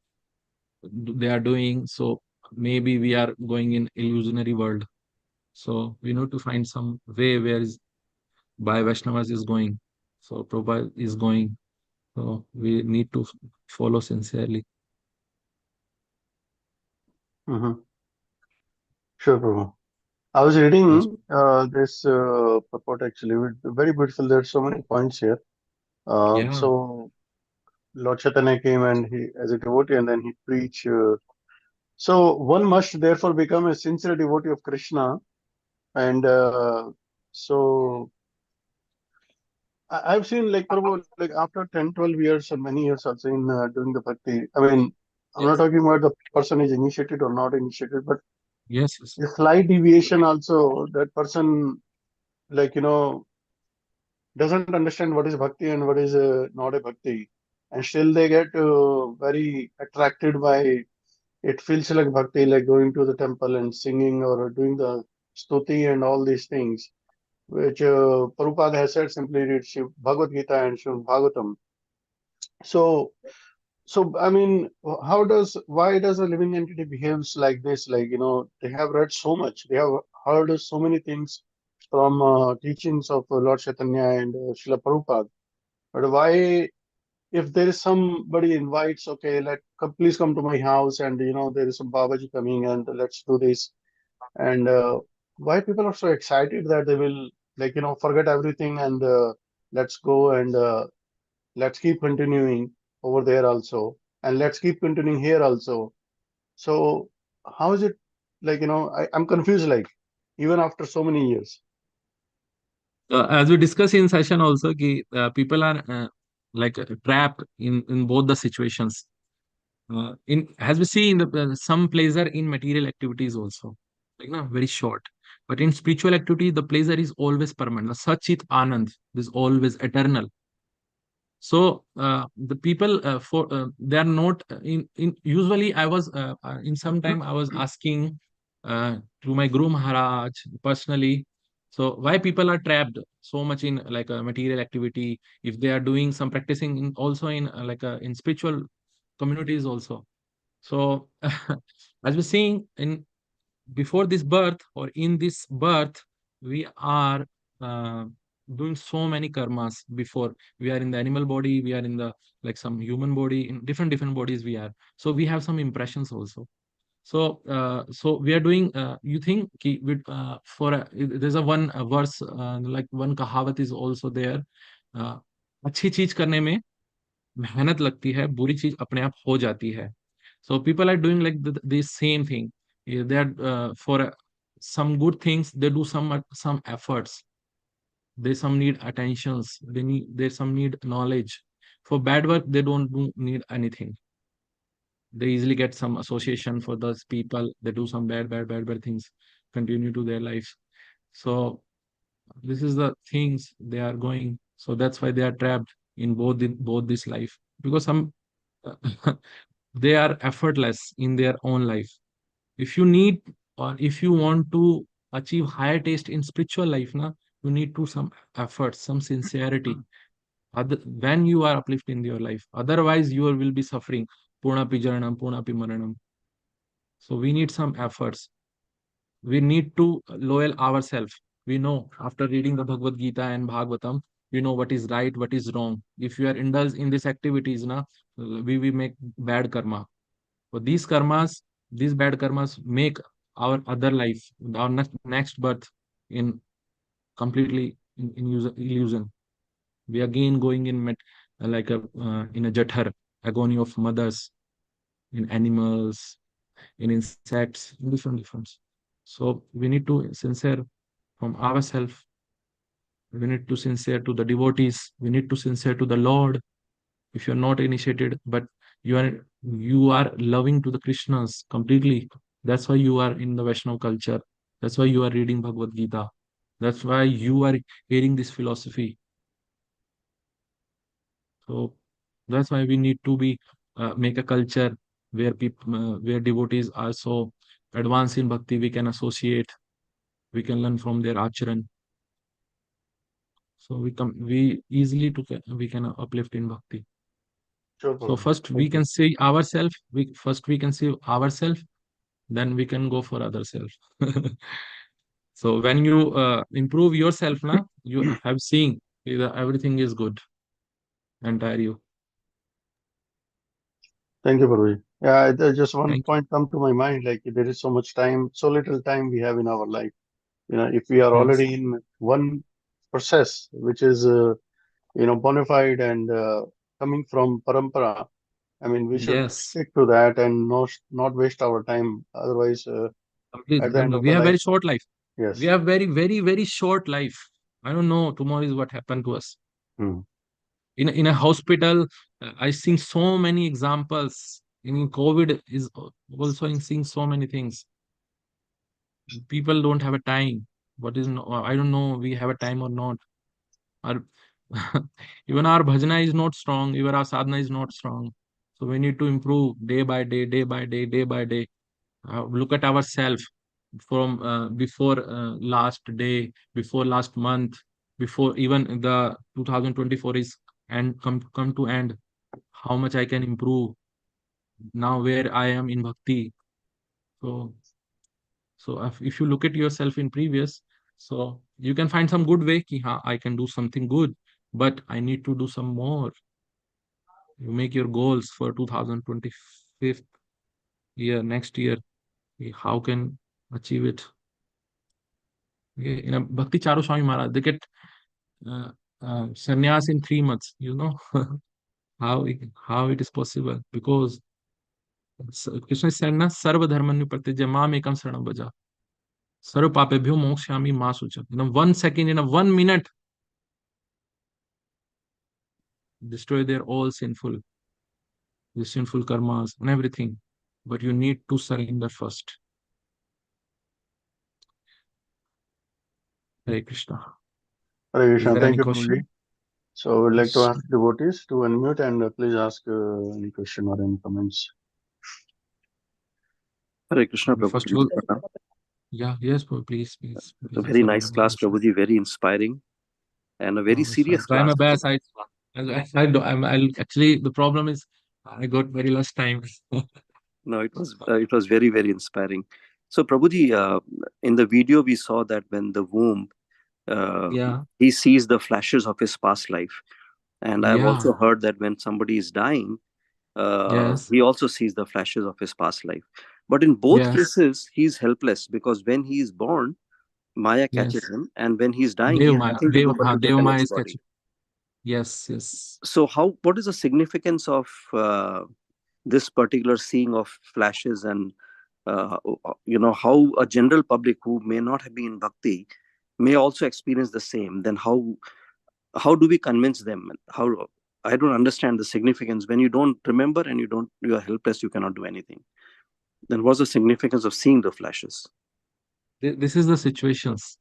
they are doing, so maybe we are going in illusionary world. So we need to find some way where is by Vaishnavas is going. So Prabhupada is going. So we need to follow sincerely. Hmm. Sure, Prabhu. I was Yes. reading this purport actually. Very beautiful. There's so many points here. Yeah. So Lord Chaitanya came and he, as a devotee, and then he preached. So one must therefore become a sincere devotee of Krishna. And so I've seen like Prabhu, like after 10, 12 years or many years also in doing the bhakti. I mean, I'm not Yes. talking about the person is initiated or not initiated, but Yes. Yes. a slight deviation also, that person, like, doesn't understand what is bhakti and what is not a bhakti. And still they get very attracted by it. Feels like bhakti, like going to the temple and singing or doing the stuti and all these things, which Prabhupada has said, simply read Shiv Bhagavad Gita and Shiv Bhagavatam. So, so I mean, why does a living entity behaves like this? Like, they have read so much, they have heard so many things from teachings of Lord Chaitanya and Srila Prabhupada. But why, if there is somebody invites, okay, please come to my house, and there is some Babaji coming, and let's do this, and why people are so excited that they will, like, forget everything, and let's go, and let's keep continuing over there also, and let's keep continuing here also. So how is it, like, I'm confused, like, even after so many years. As we discuss in session also, people are like trapped in both the situations. In as we see in the some pleasure in material activities also, like no, very short. But in spiritual activity, the pleasure is always permanent. Sachit Anand is always eternal. So the people for they are not in usually I was in some time I was asking to my Guru Maharaj personally, so why people are trapped so much in like a material activity if they are doing some practicing in also in like in spiritual communities also. So as we're seeing in before this birth or in this birth, we are uh, doing so many karmas before. We are in the animal body, we are in the like some human body, in different bodies we are. So we have some impressions also. So so we are doing you think ki, with, for there's a one verse like one kahavat is also there. अच्छी चीज करने में मेहनत लगती है, बुरी चीज अपने आप हो जाती है. So people are doing like the same thing. They are for some good things they do some efforts. They some need attentions. They some need knowledge. For bad work they don't need anything. They easily get some association for those people. They do some bad things. Continue to their lives. So this is the things they are going. So that's why they are trapped in both this life because some they are effortless in their own life. If you need or if you want to achieve higher taste in spiritual life, na, you need to some effort, some sincerity. When you are uplifted in your life, otherwise you will be suffering. Punapi jaranam, punapi maranam. So we need some efforts. We need to loyal ourselves. We know after reading the Bhagavad Gita and Bhagavatam, we know what is right, what is wrong. If you are indulged in these activities, na, we will make bad karma. So these bad karmas make our other life, our next birth in completely in illusion. We again going in like a in a jathar, agony of mothers, in animals, in insects, different. So we need to sincere from ourselves. We need to sincere to the devotees. We need to sincere to the Lord. If you're not initiated, but you are loving to the Krishnas completely. That's why you are in the Vaishnav culture. That's why you are reading Bhagavad Gita. That's why you are hearing this philosophy. So that's why we need to be make a culture where people where devotees are so advanced in bhakti. We can associate. We can learn from their acharan. So we easily we can uplift in bhakti. Sure, So Prabhu. first we Thank you. can see ourselves. We can see ourselves. Then we can go for other self. So when you improve yourself, now you have seen everything is good. Entire you. Thank you, Prabhu. Yeah, there's just one Thank you. point come to my mind, like there is so much time, so little time we have in our life. if we are Yes. already in one process which is bona fide and coming from parampara, I mean, we should Yes. stick to that and not waste our time. Otherwise, at the end of We the have life, very short life. yes. We have very, very, very short life. I don't know tomorrow is what happened to us. Hmm. In a hospital, I seen so many examples. In COVID is also in seeing so many things. People don't have a time. What is I don't know. We have a time or not. Our even our bhajana is not strong. Even our sadhana is not strong. So we need to improve day by day, day by day, day by day. Look at ourselves from before last day, before last month, before even the 2024 is and come to end. How much I can improve now where I am in bhakti. So if you look at yourself in previous, so you can find some good way ki, I can do something good, but I need to do some more. You make your goals for 2025 year, next year. How can achieve it? In a Bhakti Charu Swami Maharaj, they get uh, sannyas in 3 months. How it is possible? Because Krishna said, "Na sarva dharmanu pratijya mam ekam saranam bhaja." Sarva papebhyo mokshami ma sucha. In a 1 second, in a 1 minute, destroy their all the sinful karmas and everything. But you need to surrender first. Hare Krishna. Hare Is Krishna. there Thank any you, Prabhuji. question? So I would like to Yes. ask devotees to unmute and please ask any question or any comments. Hare Krishna, First, Prabhuji. yeah, yes, please. A very nice class, Prabhuji. Very inspiring and a very serious Try my class. best. I'll actually, the problem is I got very less time. No, it was very, very inspiring. So, Prabhuji, in the video we saw that when the womb, Yeah, he sees the flashes of his past life, and I've yeah, also heard that when somebody is dying, yes, he also sees the flashes of his past life. But in both yes, cases, he's helpless because when he is born, Maya catches yes. him, and when he's dying, he has nothing to do but to get Deva an Maya ex is body. catching. Yes, yes. So, what is the significance of this particular seeing of flashes, and how a general public who may not have been in bhakti may also experience the same? Then how do we convince them? How I don't understand the significance. When you don't remember and you are helpless, you cannot do anything. Then what's the significance of seeing the flashes? This is the situations.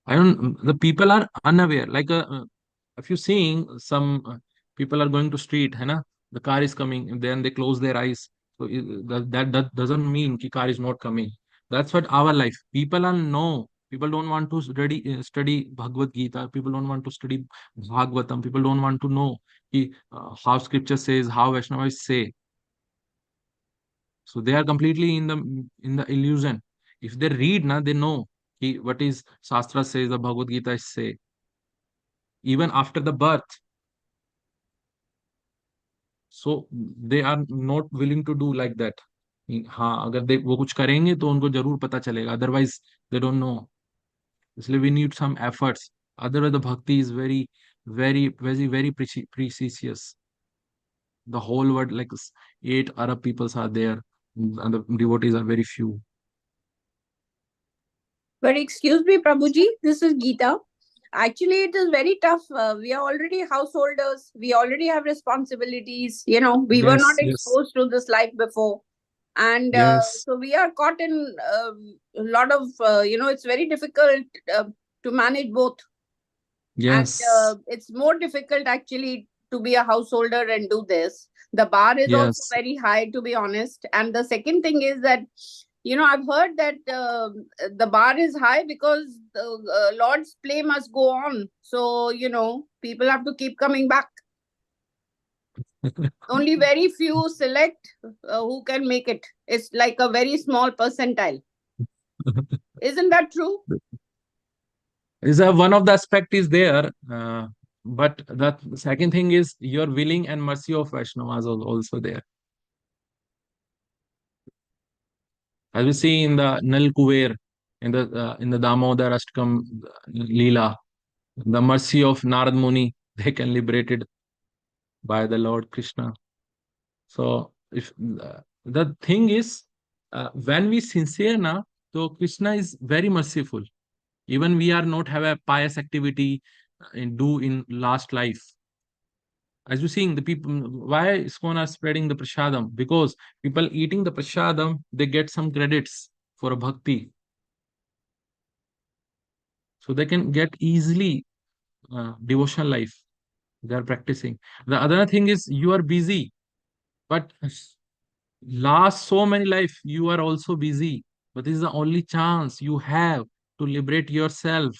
The people are unaware. Like if you're seeing some people are going to street, है ना? The car is coming, and then they close their eyes. So that doesn't mean ki car is not coming. That's what our life. People are no. People don't want to study Bhagavad Gita. People don't want to study Bhagvatam. People don't want to know ki, how scripture says, how Vaishnavas say. So they are completely in the illusion. If they read, na, they know what is Shastra says, the Bhagavad Gita say. Even after the birth, so they are not willing to do like that. हाँ अगर वो कुछ करेंगे तो उनको जरूर पता चलेगा, otherwise they don't know. इसलिए we need some efforts. Otherwise the bhakti is very, very, very, very precious. The whole world, like 8 Arab peoples are there, and the devotees are very few. But excuse me, Prabhuji, this is Geeta. Actually, it is very tough. We are already householders. We already have responsibilities. We were not Yes, exposed to this life before. And yes, so we are caught in a lot of, it's very difficult to manage both. And yes, it's more difficult actually to be a householder and do this. The bar is also yes. very high, to be honest. And the second thing is that, I've heard that the bar is high because the Lord's play must go on. So, people have to keep coming back. Only very few select who can make it. It's like a very small percentile. Isn't that true? Is one of the aspect is there, but the second thing is your willing and mercy of Vaishnavas also there. As we see in the Nal Kuver, in the Damodar Ashtakam Leela, the mercy of Narad Muni, they can liberated by the Lord Krishna. So if the thing is, when we sincere na, so Krishna is very merciful. Even we are not have a pious activity in last life. As you seeing the people, why ISKCON are spreading the prasadam? Because people eating the prasadam, they get some credits for a bhakti. So they can get easily devotional life. They are practicing. The other thing is you are busy, but last so many life you are also busy. But this is the only chance you have to liberate yourself.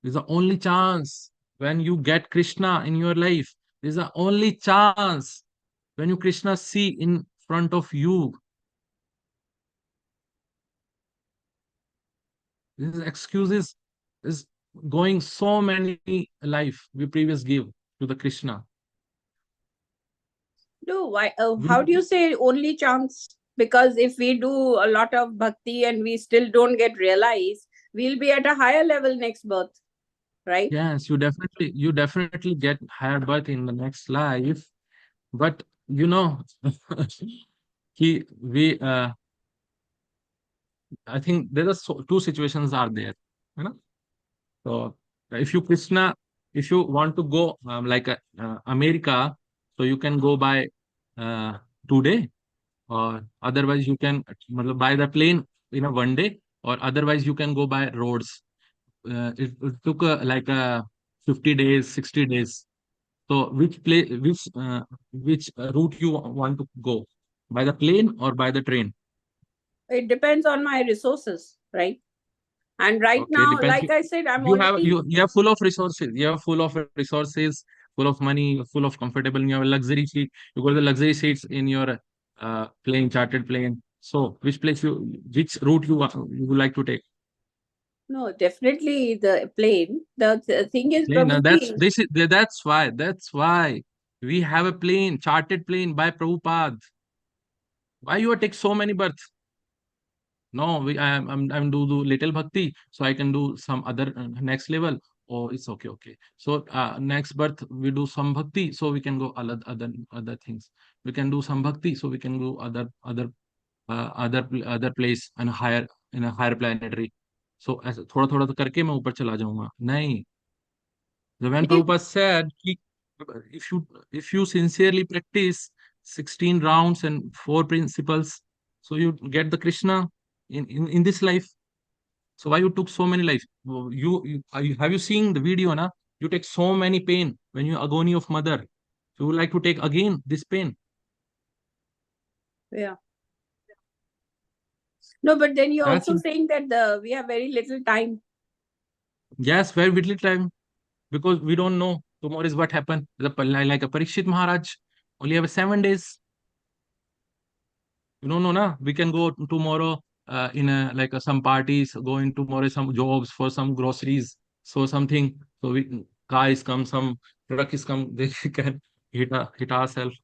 This is the only chance when you get Krishna in your life. This is the only chance when you Krishna see in front of you. This excuses is going so many life we previous give to the Krishna. No, why? We, How do you say only chance? Because if we do a lot of bhakti and we still don't get realized, we'll be at a higher level next birth, right? yes, you definitely get higher birth in the next life. But you know, we I think there are two situations are there. You know? So if you Krishna, if you want to go like America, so you can go by today, or otherwise you can by the plane in a one day, or otherwise you can go by roads. It took like 50 days, 60 days. So which route you want to go, by the plane or by the train? It depends on my resources, right? And right Okay, now, depends. like I said, I'm You have already you are full of resources. You are full of resources, full of money, full of comfortable. You have a luxury seat. You got the luxury seats in your plane, chartered plane. So which route you would like to take? no, definitely the plane. The thing is, Plane. Prabhuji, That's why we have a plane, chartered plane by Prabhupada. Why you take so many births? No, I'm do little bhakti, so I can do some other next level. Oh, it's okay, okay. So next birth we do some bhakti, so we can go other things. We can do some bhakti, so we can go other place and higher in a higher planetary. So ऐसे थोड़ा थोड़ा तो करके मैं ऊपर चला जाऊंगा नहीं. The when Prabhupada said if you sincerely practice 16 rounds and 4 principles, so you get the Krishna in this life. So why you took so many lives? Have you seen the video? Na? You take so many pain when you agony of mother. So you would like to take again this pain. yeah. No, but then you're That's also saying that we have very little time. yes, very little time because we don't know tomorrow is what happened. Like a Parikshit Maharaj only have 7 days. You don't know, na? We can go tomorrow in a like some parties, going tomorrow some jobs for some groceries, so something. So we car is come, some truck is come, they can hit ourselves.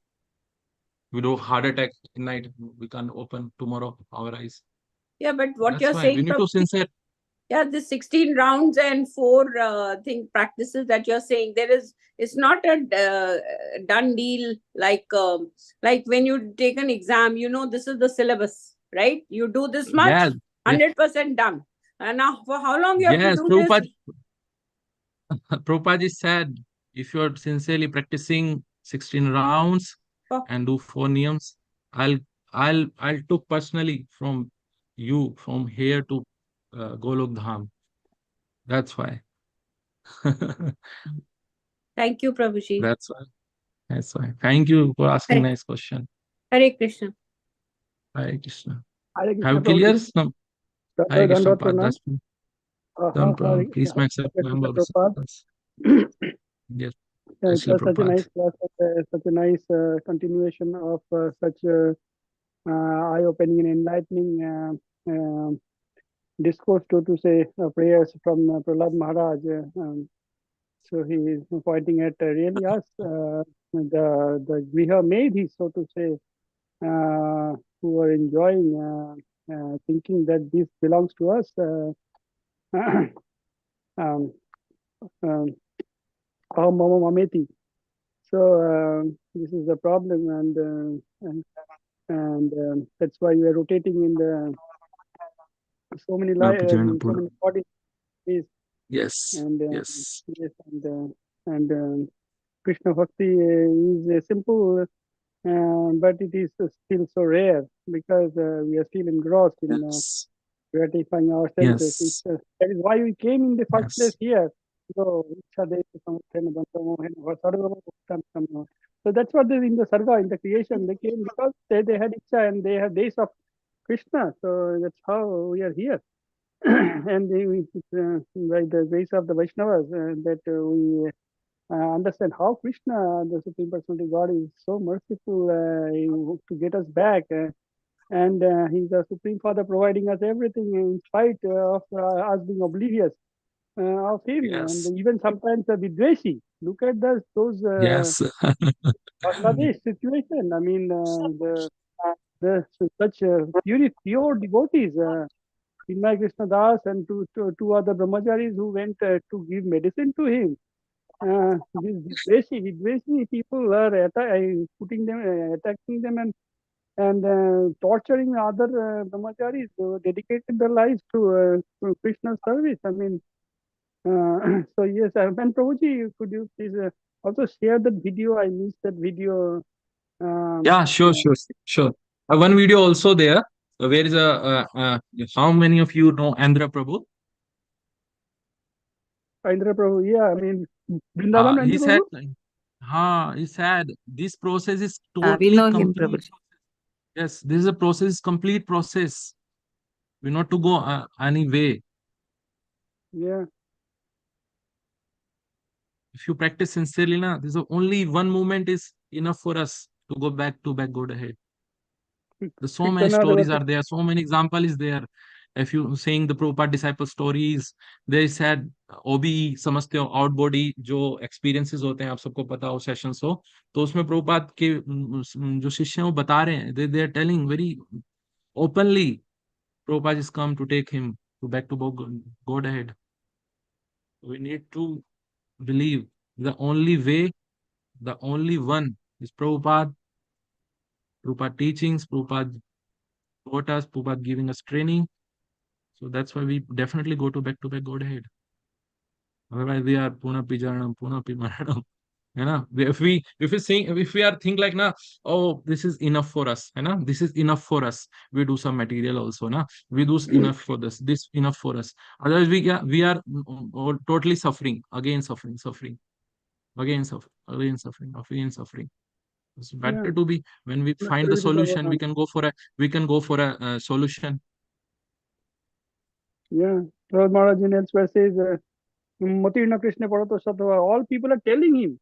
We do heart attack in night. We can't open tomorrow our eyes. Yeah, but what That's you're why we saying, need to Prabhuji, sincere. yeah, the 16 rounds and 4 thing practices that you're saying, it's not a done deal like when you take an exam, this is the syllabus, right? You do this much, Yes, yes, 100% done. And now for how long you have to yes. do this? Prabhupada said, if you're sincerely practicing 16 rounds For and do 4 niyams, I'll I'll took personally from you from here to Golok Dham. That's why. Thank you, Prabhuji. That's why. That's why. Thank you for asking Hare, nice question. Hare Krishna. Hare Krishna. Hare Have Krishna, you Prabhuji. clear? No. Hare Dr. Krishna Dandot Pad. Pranam. That's Done, Hare please accept Krishna, members. Prabhupada. Yes. It Actually, was such a Prabhupada. nice class, such a nice continuation of such eye-opening and enlightening discourse, to say, prayers from Prahlad Maharaj. So he is pointing at really us, the Griha Medhi, so to say, who are enjoying thinking that this belongs to us. Um, um, Aham mama mameti. So this is the problem, and that's why we are rotating in the so many so many bodies. Yes, And yes, yes, and Krishna Bhakti is simple, but it is still so rare because we are still engrossed in yes, gratifying our senses. yes, That is why we came in the first place yes, here. So, so that's what they in the Sarga, in the creation, they came because they had Icha and they had days of Krishna. So that's how we are here. And by the grace of the Vaishnavas, that we understand how Krishna, the Supreme Personality God, is so merciful to get us back. And He's the Supreme Father providing us everything in spite of us being oblivious of Him. yes, And even sometimes Vidveshi. Look at those yes, Bangladesh situation. I mean, the such pure devotees. Chinmay Krishna Das and two other brahmacharis who went to give medicine to him. These Vidveshi people are putting them, attacking them and torturing other brahmacharis who dedicated their lives to Krishna's service. I mean, so yes, and Prabhuji, could you please also share that video? I missed that video. yeah, sure, sure, sure. One video also there. Where is how many of you know Andhra Prabhu? Indra Prabhu, yeah, I mean, Vrindavan He Indra said, Prabhu. he said, this process is We totally know him, complete. Prabhuji. Yes, this is a process, complete process. We're not to go any way. Yeah. If you practice sincerely, na, there's only one moment is enough for us to go back, go ahead. There's so many Kirtana, there was stories are there, so many example is there. If you saying the Prabhupada disciple stories, they said OBE समझते हो out body जो experiences होते हैं आप सबको पता हो sessions हो तो उसमें प्रभुपाद के जो शिष्य हैं वो बता रहे हैं they are telling very openly Prabhupada is come to take him to back to God ahead. We need to believe the only way, the only one is Prabhupada, Prabhupada teachings, Prabhupada taught us, Prabhupada giving us training. So that's why we definitely go to back God ahead. Otherwise, we are puna pijaranam, puna pimaranam. You know, if we are think like na, oh, this is enough for us, you know, this is enough for us. We do some material also, na. We do enough for this enough for us. Otherwise, we are totally suffering, again suffering, again suffering, again suffering. It's yeah. better to be when we find the solution, we can go for a solution. Yeah. Prabhupada Maharaj in elsewhere says, Matirna Krishna Parato Sattva. All people are telling him,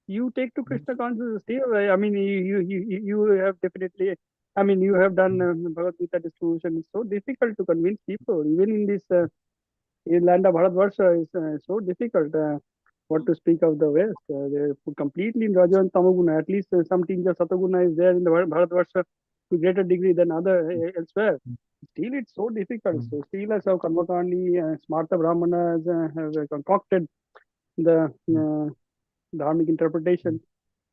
you take to Krishna consciousness still. I mean, you have definitely, I mean, you have done Bhagavad Gita distribution. It's so difficult to convince people, even in this land of Bharatvarsha, is so difficult. What to speak of the West? They're completely in Raja and Tamaguna. At least some tinge of Sataguna is there in the Bharatvarsha to greater degree than other elsewhere. Still, it's so difficult. So, still, as our Karmakandi, Smarta Brahmanas have concocted the dharmic interpretation,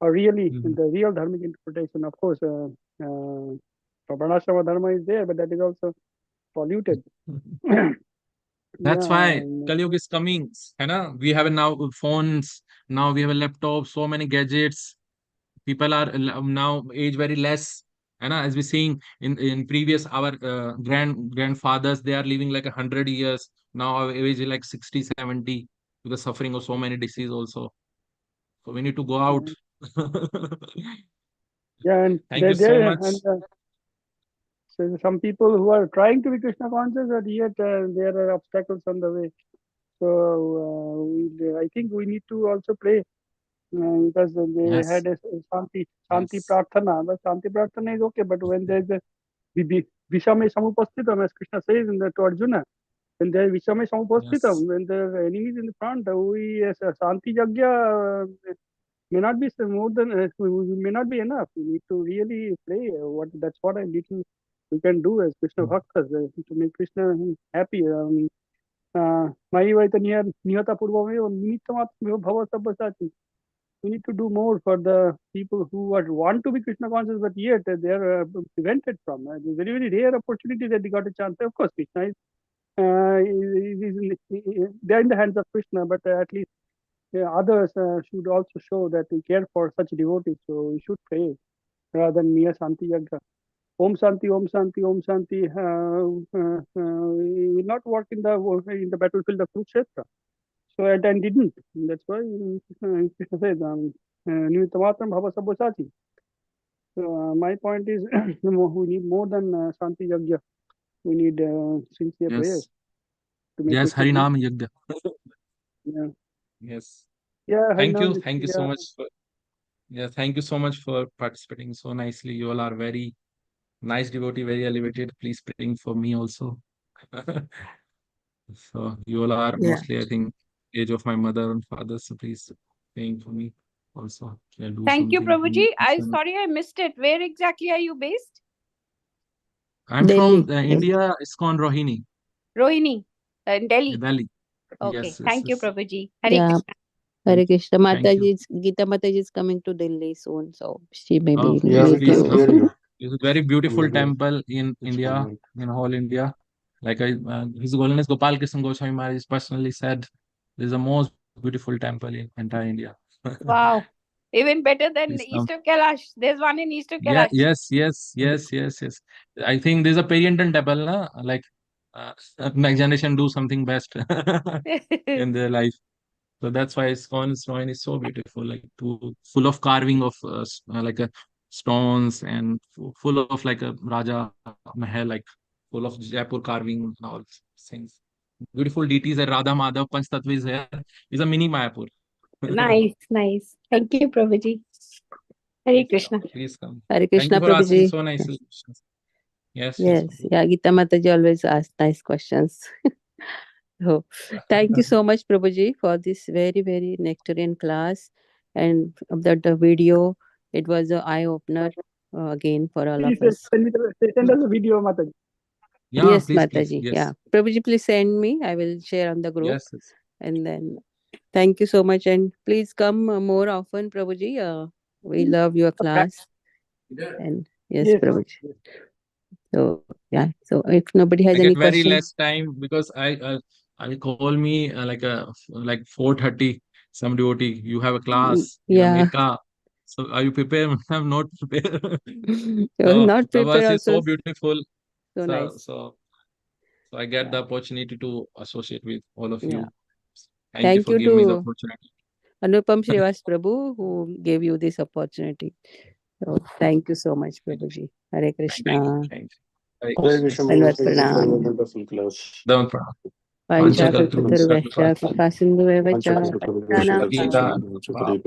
or really the real dharmic interpretation. Of course, Varnashrama Dharma is there, but that is also polluted. That's Yeah, why Kali Yuga is coming. You know, we have now phones, now we have a laptop, so many gadgets. People are now age very less. You know, as we seeing in previous our grandfathers, they are living like 100 years. Now our age is like 60, 70 because suffering of so many disease also. So we need to go out. yeah, and Thank you so much. So some people who are trying to be Krishna conscious, but yet there are obstacles on the way. So I think we need to also pray because they Yes. had a Shanti Yes. Prarthana. But Shanti Prarthana is okay, but when there is a Vishame Samupasthitam, as Krishna says to Arjuna, when there is Vishame Samupasthitam, Yes. when there are enemies in the front, we as a Shanti Yagya may not be more than may not be enough. We need to really pray. That's what I need to we can do as Krishna Bhaktas to make Krishna happy. Maivaita Niyata Purvameva Nimittamatmeva Bhava Sabbasati. We need to do more for the people who want to be Krishna conscious, but yet they are prevented from. It's a very, very rare opportunity that they got a chance. Of course, Krishna is, they are in the hands of Krishna, but at least others should also show that we care for such devotees. So we should pray rather than mere Santi Yagya. Om Santi, Om Santi, Om Santi. We will not work in the battlefield of Kurukshetra. So and didn't. That's why Krishna says, Nimittamatram Bhava Sabbasati. So my point is, we need more than Santi Yagya. We need sincere prayers to make Yes, Krishna Harinam Yagya. Yeah. Yes. Yeah, Thank you. Harinam, Thank you so yeah. much. Thank you so much for participating so nicely. You all are very nice devotee, very elevated. Please praying for me also. So you all are Yeah. mostly, I think, age of my mother and father. So please praying for me also. I'll do Thank you, something. Prabhuji. Sorry, I missed it. Where exactly are you based? I'm Delhi. from India, ISKCON Rohini, Rohini, in Delhi. Delhi. Okay. Yes, yes, Thank you, yes. Prabhuji. Hare Yeah. Krishna. Hare Krishna. Thank you. Gita Mataji is coming to Delhi soon, so she may Oh, be Yeah, please, we meet please can hear come. you. you. It's a very beautiful Very good. temple in It's India, fine. in whole India. Like His Holiness Gopal Krishna Goswami Maharaj personally said, this is the most beautiful temple in entire India. Wow. Even better than Please come. East of Kailash. There's one in East of Yeah, Kailash. yes. I think there's a Pariantan temple, na? Like next generation do something best in their life. So that's why ISKCON shrine is so beautiful, like full of carving of like stones and full of like a Raja Mahal, like full of Jaipur carving and all things. Beautiful deities are Radha Madhav, Panch Tattva is here. It's a mini Mayapur. Nice, nice. Thank you, Prabhuji. Hare Krishna. Please come. Hare Thank you Krishna, for asking Prabhuji. so nicely questions. Yes, Yes, Prabhuji. yeah, Gita Mataji always asks nice questions. So, thank you so much, Prabhuji, for this very, very nectarian class and the video. It was an eye opener again for all of Please us. send us a video, Mataji. Yeah, Yes, please. Mataji. Yes. Yeah, Prabhuji, please send me. I will share on the group. Yes. And then, thank you so much, and please come more often, Prabhuji. We love your class. And yes, Yes. Prabhuji. So yeah. So if nobody has I any get very questions, less time because I call me like 4:30 some devotee. You have a class, yeah, Meka. So are you prepared? I'm not prepared. not The prepare verse is also. so beautiful. So So nice. so so I get Yeah. the opportunity to associate with all of Yeah. you. Thank you Thank for you giving me the to opportunity. Anupam Srivas Prabhu who gave you this opportunity. So thank you so much, Thank Prabhuji. Hare you. Krishna. Thank you. Hare Hare Krishna. Krishna, Dandavat Prabhu. Thank you for a pranam. wonderful class. Dhawan pranam. Pancha Panchakalpataruscha Kalpataruvascha Kripa Sindhu Evacha. Panchakritya Pranam. Gita. Prabhu.